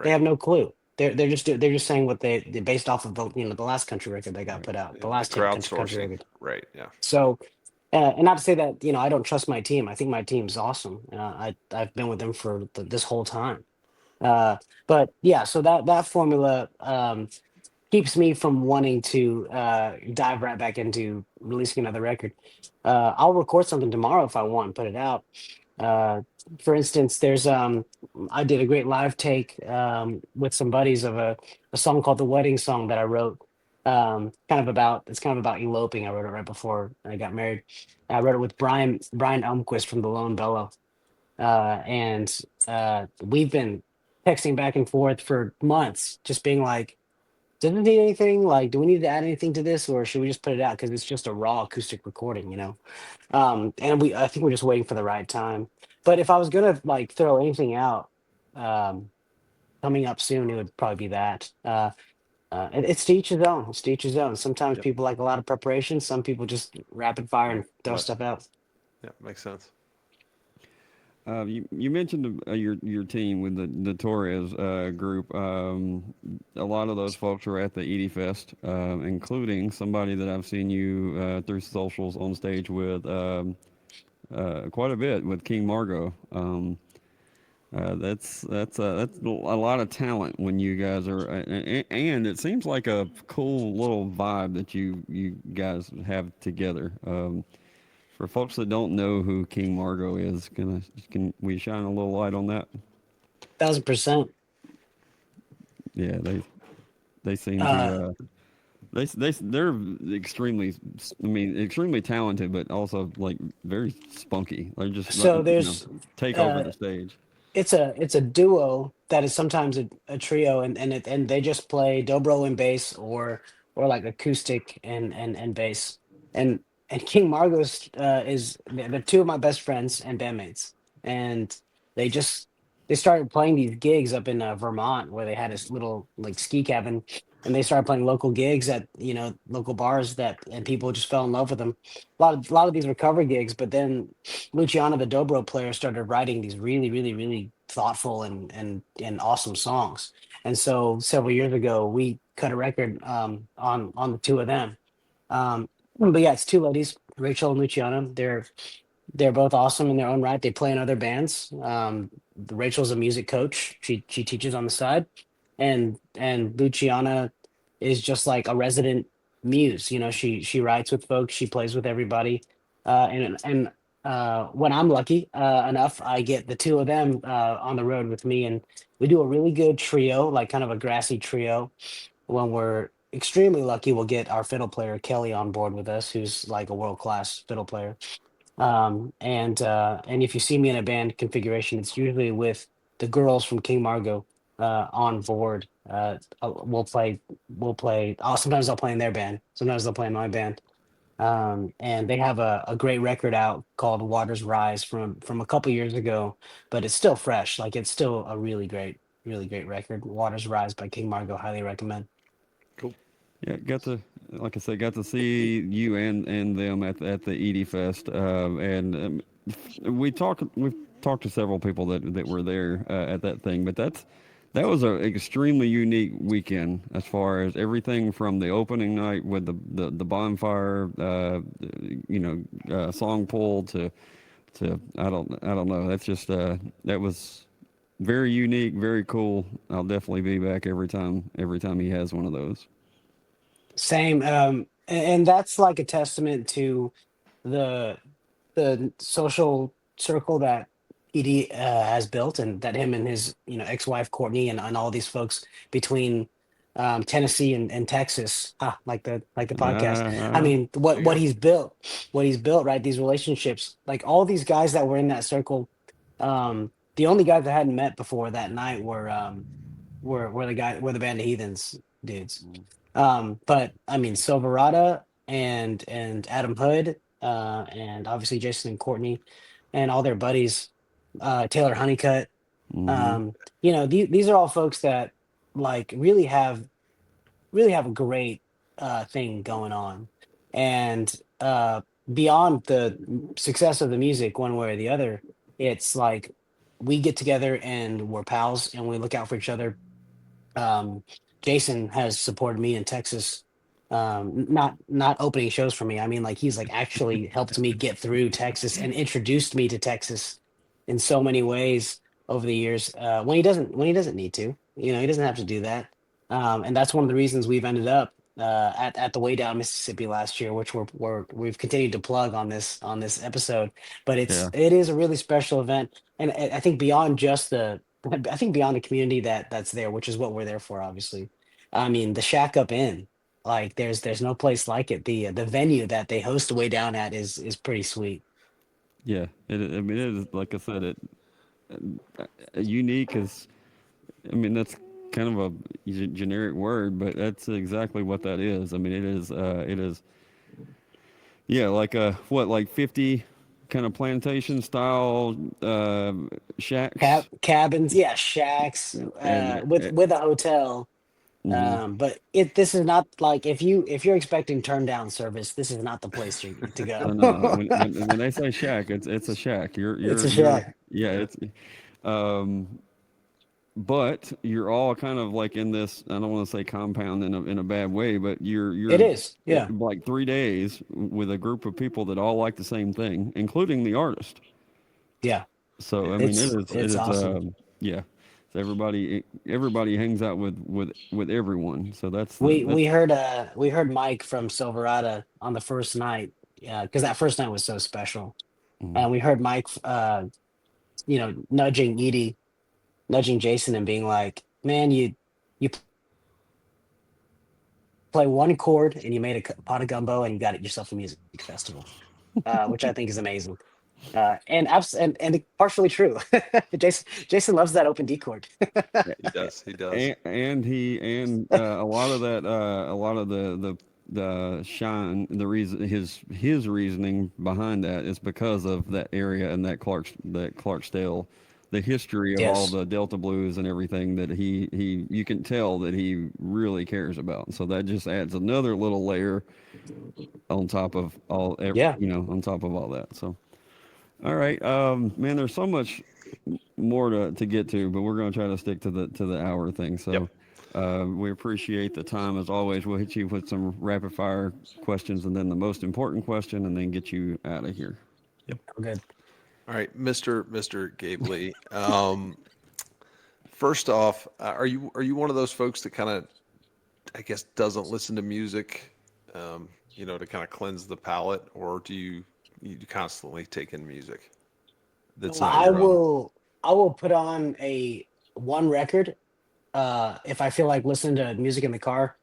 They right. have no clue. They're just saying what they based off of the last country record they got put out, the The last hit country crowdsourcing, record. right? Yeah, So, and not to say that I don't trust my team. I think my team's awesome. I've been with them for this whole time. Uh, but yeah, so that formula, keeps me from wanting to dive right back into releasing another record. I'll record something tomorrow if I want and put it out. Uh, for instance, I did a great live take with some buddies of a song called "The Wedding Song" that I wrote. It's kind of about eloping. I wrote it right before I got married. I wrote it with Brian Elmquist from the Lone Bellow, and we've been texting back and forth for months, just being like, does it need anything? Like, do we need to add anything to this, or should we just put it out because it's just a raw acoustic recording? And I think we're just waiting for the right time. But if I was gonna like throw anything out, um, coming up soon, it would probably be that. It's to each his own. It's to each his own. Sometimes Yep. people like a lot of preparation. Some people just rapid fire and throw Right. stuff out. Yeah, makes sense. You mentioned your team with the Torres group. A lot of those folks were at the Edie Fest, including somebody that I've seen you through socials on stage with quite a bit with King Margot. That's a lot of talent when you guys are, and it seems like a cool little vibe that you guys have together. For folks that don't know who King Margot is, can we shine a little light on that? 1000%. Yeah, they seem Uh, to they're extremely, I mean, extremely talented, but also like very spunky. They're just so take over uh, the stage. it's a duo that is sometimes a trio, and they just play dobro and bass, or like acoustic and bass. And King Margot's is they're two of my best friends and bandmates, and they just they started playing these gigs up in Vermont, where they had this little like ski cabin, and they started playing local gigs at local bars, and people just fell in love with them. A lot of these were cover gigs, but then Luciano, the dobro player, started writing these really, really, really thoughtful and awesome songs. And so several years ago, we cut a record on the two of them. But yeah, it's two ladies, Rachel and Luciana. They're both awesome in their own right. They play in other bands. Rachel's a music coach. She teaches on the side, and Luciana is just like a resident muse. She writes with folks. She plays with everybody. And when I'm lucky enough, I get the two of them on the road with me, and we do a really good trio, like kind of a grassy trio. When we're extremely lucky, we'll get our fiddle player Kelly on board with us, who's like a world class fiddle player. And if you see me in a band configuration, it's usually with the girls from King Margot on board. We'll play. Sometimes I'll play in their band. Sometimes they'll play in my band. And they have a great record out called Waters Rise from a couple years ago, but it's still fresh. Like it's still a really great record. Waters Rise by King Margot. Highly recommend. Cool. Yeah, got to, like I said, got to see you and them at the Edie Fest, and we've talked to several people that were there at that thing, but that was an extremely unique weekend as far as everything from the opening night with the bonfire, song pull to I don't know. That's just that was very unique, very cool. I'll definitely be back every time he has one of those. Same. And that's like a testament to the the social circle that Edie has built, and that him and his ex-wife Courtney and all these folks between Tennessee and Texas, like the podcast. I Uh, mean, There you go. what he's built, right? These relationships, like all these guys that were in that circle. The only guys I hadn't met before that night were the band of Heathens dudes. But I mean, Silverado and Adam Hood, and obviously Jason and Courtney, and all their buddies, Taylor Honeycutt. mm-hmm. These are all folks that like really have a great thing going on, and beyond the success of the music, one way or the other, it's like we get together and we're pals and we look out for each other. um, Jason has supported me in Texas. Not opening shows for me. I mean, like he's like actually helped me get through Texas and introduced me to Texas in so many ways over the years. When he doesn't need to, he doesn't have to do that. And that's one of the reasons we've ended up at the Way Down Mississippi last year, which we've continued to plug on this episode. But Yeah. it is a really special event, and I think beyond just I think beyond the community that's there, which is what we're there for, obviously. I mean, the Shack Up Inn, like there's no place like it. The venue that they host the Way Down at is pretty sweet. Yeah, I mean, it is like I said, unique is. I mean, that's kind of a generic word, but that's exactly what that is. I mean, it is. It is. Yeah, like like 50 kind of plantation style shacks, Cabins, yeah, shacks, and with a hotel. But this is not like if you're expecting turn down service, this is not the place to Oh go. no, when they say shack, it's a shack. It's a You're shack. yeah, it's um but you're all kind of like in this, I don't want to say compound in a bad way, but It you're is. Yeah. like 3 days with a group of people that all like the same thing, including the artist. Yeah. So I mean, it It's is awesome. yeah. So everybody hangs out with everyone. So We that's heard Mike from Silverado on the first night, because that first night was so special. mhm. And we heard Mike, nudging Edie, nudging Jason, and being like, "Man, you play one chord and you made a pot of gumbo and you got it yourself a music festival," which I think is amazing. And partially true. Jason loves that open D chord. He does. He does. And a lot of the shine, the reason his reasoning behind that is because of that area and that Clarksdale, the history of all Yes. the Delta blues and everything that he you can tell that he really cares about. So that just adds another little layer on top of Yeah. on top of all that. So all right, man, there's so much more to get to, but we're going to try to stick to the hour thing. Yep. So we appreciate the time as always. We'll hit you with some rapid fire questions and then the most important question, and then get you out of here. Good. All right, Mr. Gabe Lee. First off, are you one of those folks that kind of, I guess, doesn't listen to music, to kind of cleanse the palate, or do you constantly take in music that's not I your own? will put on a one record if I feel like listening to music in the car,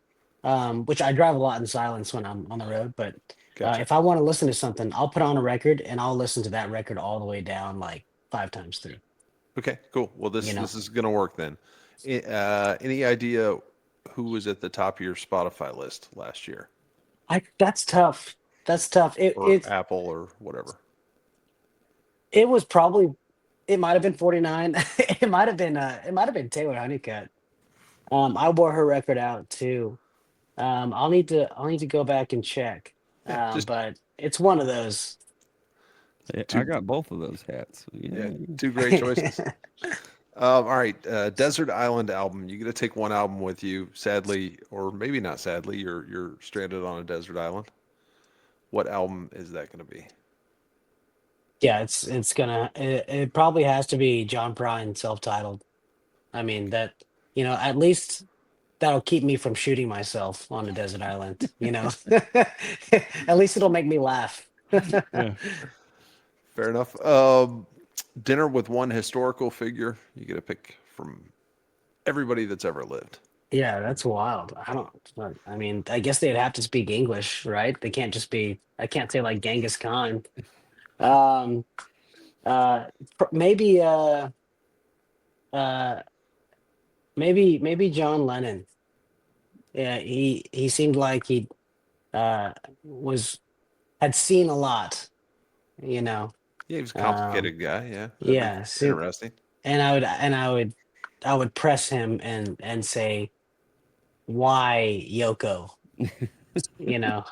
which I drive a lot in silence when I'm on the road. But Gotcha. if I want to listen to something, I'll put on a record and I'll listen to that record all the way down like 5 times through. Okay, cool. Well, this You know, this is gonna work then. Any idea who was at the top of your Spotify list last year, I that's tough. That's tough. or Apple, or whatever? It was probably it might have been 49. It might have been Taylor Honeycutt. I wore her record out too. I'll need to go back and check. Yeah, just But it's one of those. I two. got both of those hats. Yeah, Yeah. two great choices. All right, Desert Island album. You got to take one album with you. Sadly, or maybe not sadly, you're stranded on a desert island. What album is that going to be? Yeah, it probably has to be John Prine self-titled. I mean at least that'll keep me from shooting myself on a desert island. At least it'll make me laugh. Yeah. Fair enough. Dinner with one historical figure. You get to pick from everybody that's ever lived. Yeah, that's wild. I mean, I guess they'd have to speak English, right? They can't just be I can't say like Genghis Khan. Um uh maybe uh maybe John Lennon. Yeah, he seemed like he was had seen a lot, you know. Yeah, he was a Um complicated guy. Yeah, that'd be yeah, interesting. and I would press him and say, "Why Yoko?" You know.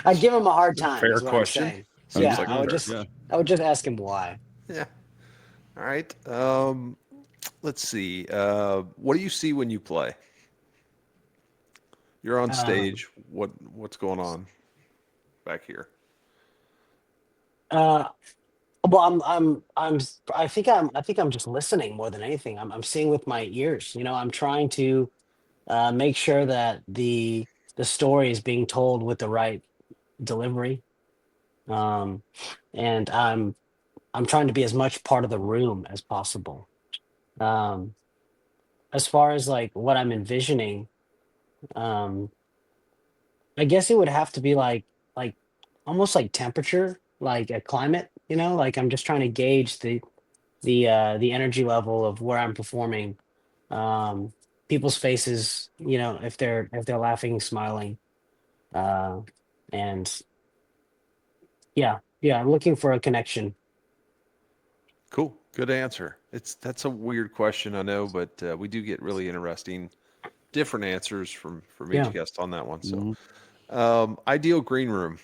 I'd give him a hard time, Fair is what I'm question. saying. Seems Yeah, like I a would fair. just Yeah. I would just ask him why. Yeah. All right. Let's see. What do you see when you play? You're on Um, stage. What's going on back here? uh, well, I think I'm just listening more than anything. I'm seeing with my ears. I'm trying to make sure that the story is being told with the right delivery. Um, and I'm trying to be as much part of the room as possible. Um, as far as like what I'm envisioning, um, I guess it would have to be like almost like temperature, like a climate, like I'm just trying to gauge the energy level of where I'm performing. People's faces, if they're laughing, smiling. Uh and yeah, I'm looking for a connection. Cool. Good answer. That's a weird question, I know, but we do get really interesting, different answers from each Yeah. guest on that one. So, Mhm. ideal green room.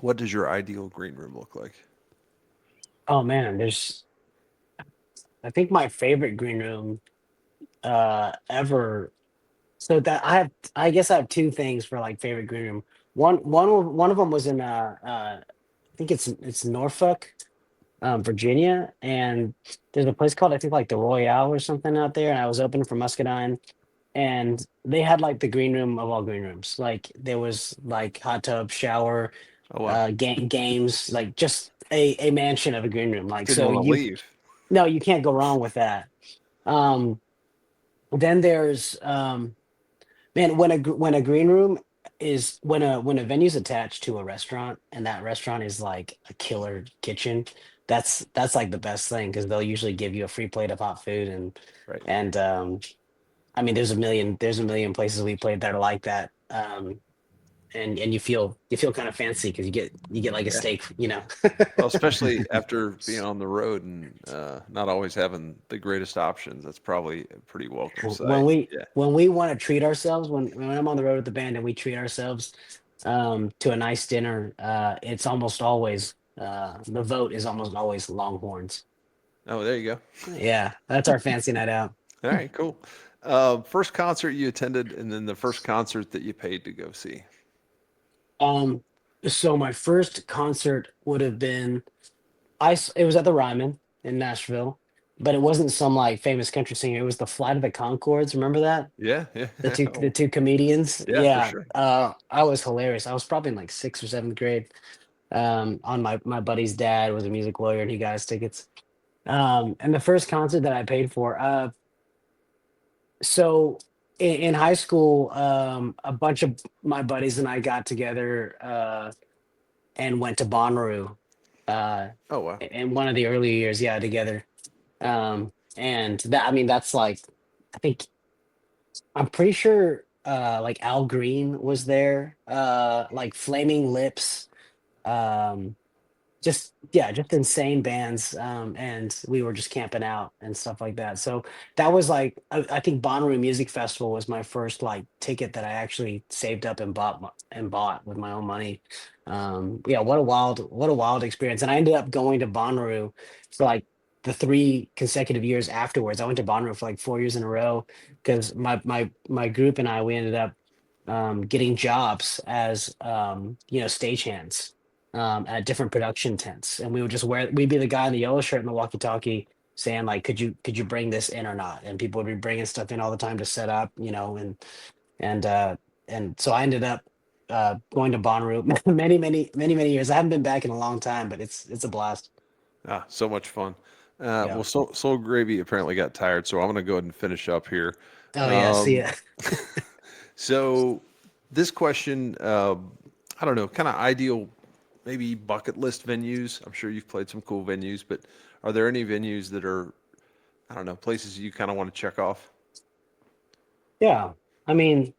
What does your ideal green room look like? Oh man, I think my favorite green room ever. So that I guess I have two things for like favorite green room. One of them was in I think it's Norfolk, Virginia, and there's a place called I think like the Royale or something out there, and I was opening for Muscadine, and they had like the green room of all green rooms. Like there was like hot tub, shower, Oh wow, games, like just a mansion of a green room. Like didn't so want to you leave. no, you can't go wrong with that. Um, then there's man, when a green room is when a venue's attached to a restaurant and that restaurant is like a killer kitchen, that's like the best thing because they'll usually give you a free plate of hot food Right. and I mean there's a million places we played that are like that. And you feel kind of fancy because you get like a Yeah. steak, you know. Well, especially after being on the road and not always having the greatest options, that's probably a pretty welcome sight. Yeah. When we want to treat ourselves when I'm on the road with the band and we treat ourselves to a nice dinner, it's almost always the vote is almost always Longhorns. Oh, there you go. Yeah, that's our fancy night out. All right, cool. First concert you attended, and then the first concert that you paid to go see. Um, so my first concert would have been it was at the Ryman in Nashville, but it wasn't some like famous country singer. It was the Flight of the Concords. Remember that? Yeah, yeah, The oh, two comedians. yeah, for Yeah, sure. I was hilarious. I was probably in like sixth or seventh grade. On my buddy's dad was a music lawyer and he got us tickets. And the first concert that I paid for, so in high school, a bunch of my buddies and I got together and went to Bonnaroo Oh wow, in one of the early years, yeah, together. And that I mean that's like I think I'm pretty sure like Al Green was there, like Flaming Lips, um just yeah, just insane bands, and we were just camping out and stuff like that. So that was like I think Bonnaroo Music Festival was my first like ticket that I actually saved up and bought with my own money. Yeah, what a wild experience. And I ended up going to Bonnaroo for like the three consecutive years afterwards. I went to Bonnaroo for like 4 years in a row because my group and I we ended up getting jobs as you know, stagehands at different production tents, and we would just we'd be the guy in the yellow shirt and the walkie-talkie saying like, could you bring this in or not? And people would be bringing stuff in all the time to set up, you know, and uh, and so I ended up going to Bonnaroo many years. I haven't been back in a long time, but it's a blast. so much fun. Yeah. Well, Soul Gravy apparently got tired, so I'm going to go ahead and finish up here. Oh yeah. See Um, ya. so this question, I don't know, kind of ideal, maybe bucket list venues. I'm sure you've played some cool venues, but are there any venues that are, I don't know, places you kind of want to check off? Yeah. I mean,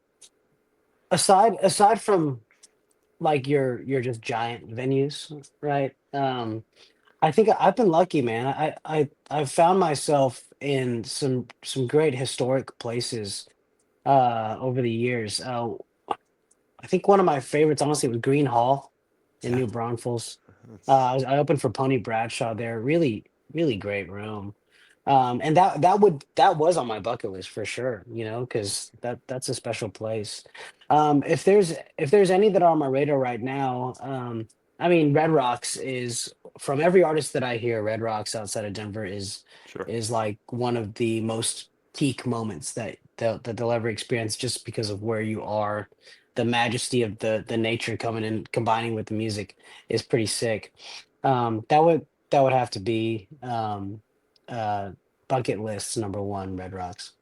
aside from like your just giant venues, right? I think I've been lucky, man. I've found myself in some great historic places over the years. I think one of my favorites, honestly, was Green Hall in Yeah, New Braunfels. that's I opened for Pony Bradshaw there. Really great room. And that was on my bucket list for sure, you know, because that's a special place. If there's any that are on my radar right now, I mean, Red Rocks is from every artist that I hear, Red Rocks outside of Denver sure. is like one of the most peak moments that they'll ever experience just because of where you are. The majesty of the nature coming in combining with the music is pretty sick. That would have to be uh bucket list number one, Red Rocks.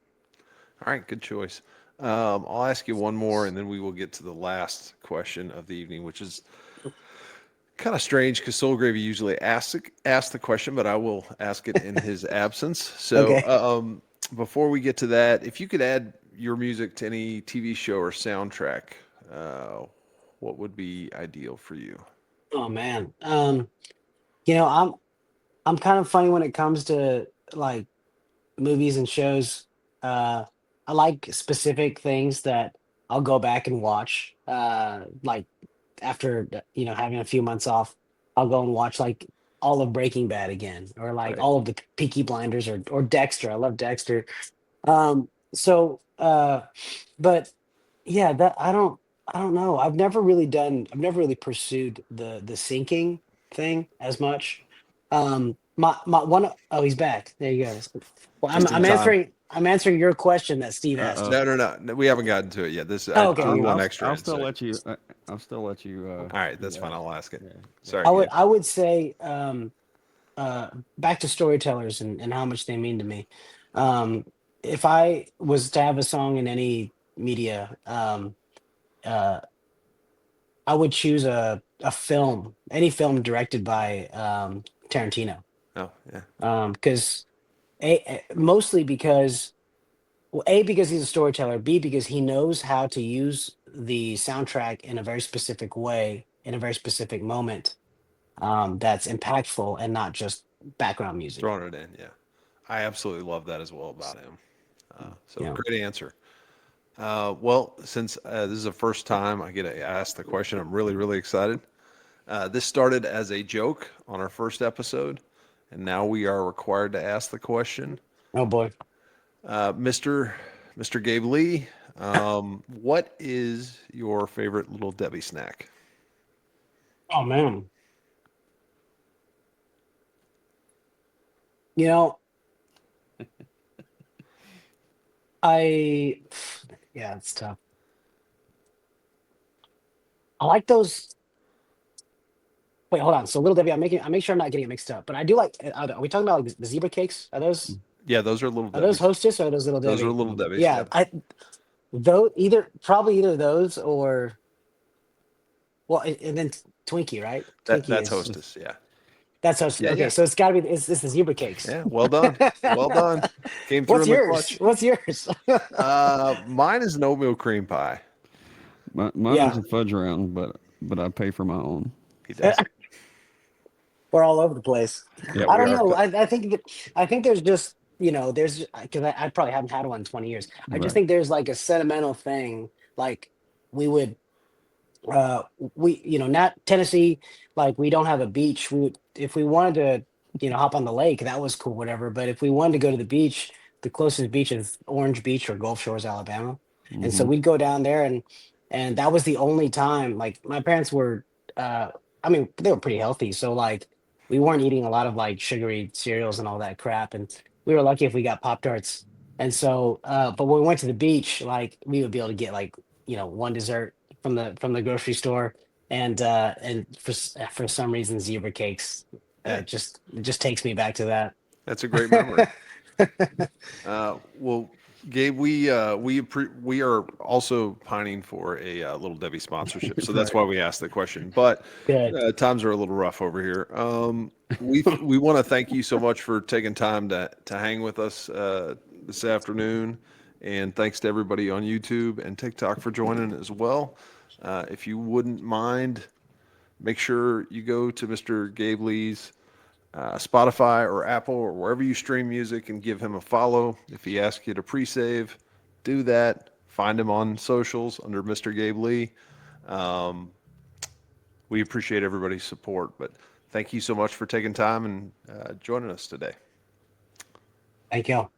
All right, good choice. I'll ask you one more, and then we will get to the last question of the evening, which is kind of strange because Soul Gravy usually asks the question, but I will ask it in his absence. So, Okay. before we get to that, if you could add your music to any TV show or soundtrack, uh, what would be ideal for you? Oh man. You know, I'm kind of funny when it comes to like movies and shows, I like specific things that I'll go back and watch. Like after having a few months off, I'll go and watch like all of Breaking Bad again, or like Right. all of the Peaky Blinders, or Dexter. I love Dexter. So, but yeah, that I don't know. I've never really pursued the syncing thing as much. My one, oh, he's back. There you go. Well, Just in time. I'm answering your question that Steve asked. Uh-oh. No. We haven't gotten to it yet. Oh, okay, we okay. want I'll, extra I'll still insight. let you. I'll still let you. All right, do that's fine. that. I'll ask it. Yeah. Sorry, I would Gabe. I would say back to storytellers and how much they mean to me. If I was to have a song in any media, uh, I would choose a film, any film directed by Tarantino. Oh, yeah. Because mostly because, well, A, because he's a storyteller, B, because he knows how to use the soundtrack in a very specific way, in a very specific moment, that's impactful and not just background music. Throwing it in. Yeah. I absolutely love that as well about him. So Yeah. great answer. Well, since this is the first time I get to ask the question, I'm really, really excited. This started as a joke on our first episode, and now we are required to ask the question. Oh boy. Mr. Gabe Lee, what is your favorite Little Debbie snack? Oh man. You know, I yeah, it's tough. I like those. Wait, hold on. So Little Debbie, I make sure I'm not getting it mixed up. But I do like. Are we talking about like the zebra cakes? Yeah, those are Little Are those Debbie's. Hostess or are those Little Those are Debbie? Little Debbie's. Yeah, Yep. I though probably either those or well, and then Twinkie, right? Twinkie That's is Hostess. Yeah. that's Hostess. Yeah, Okay, yeah. so it's got to be it's the zebra cakes. Yeah. Well done. Well done. Came through What's in the yours? clutch. What's yours? Mine is an oatmeal cream pie. Mine is Yeah, a fudge round, but I pay for my own. He does. we're all over the place. Yeah, I We don't we are. know. I think there's just there's because I probably haven't had one in 20 years. I just right. think there's like a sentimental thing. Like we would we not Tennessee, like we don't have a beach. We would, if we wanted to hop on the lake, that was cool, whatever. But if we wanted to go to the beach, the closest beach is Orange Beach or Gulf Shores, Alabama. And so Hmm. we'd go down there, and that was the only time. Like my parents were I mean they were pretty healthy, so like we weren't eating a lot of like sugary cereals and all that crap, and we were lucky if we got Pop Tarts. And so but when we went to the beach, like we would be able to get like one dessert from the grocery store, and for some reason zebra cakes Yeah. it just takes me back to that. That's a great memory. Well, Gabe, we are also pining for a Little Debbie sponsorship, so that's Right. why we asked the question. But Good. times are a little rough over here. We want to thank you so much for taking time to hang with us this afternoon, and thanks to everybody on YouTube and TikTok for joining as well. If you wouldn't mind, make sure you go to Mr. Gabe Lee's Spotify or Apple or wherever you stream music and give him a follow. If he asks you to pre-save, do that. Find him on socials under Mr. Gabe Lee. Um, we appreciate everybody's support, but thank you so much for taking time and joining us today. Thank you.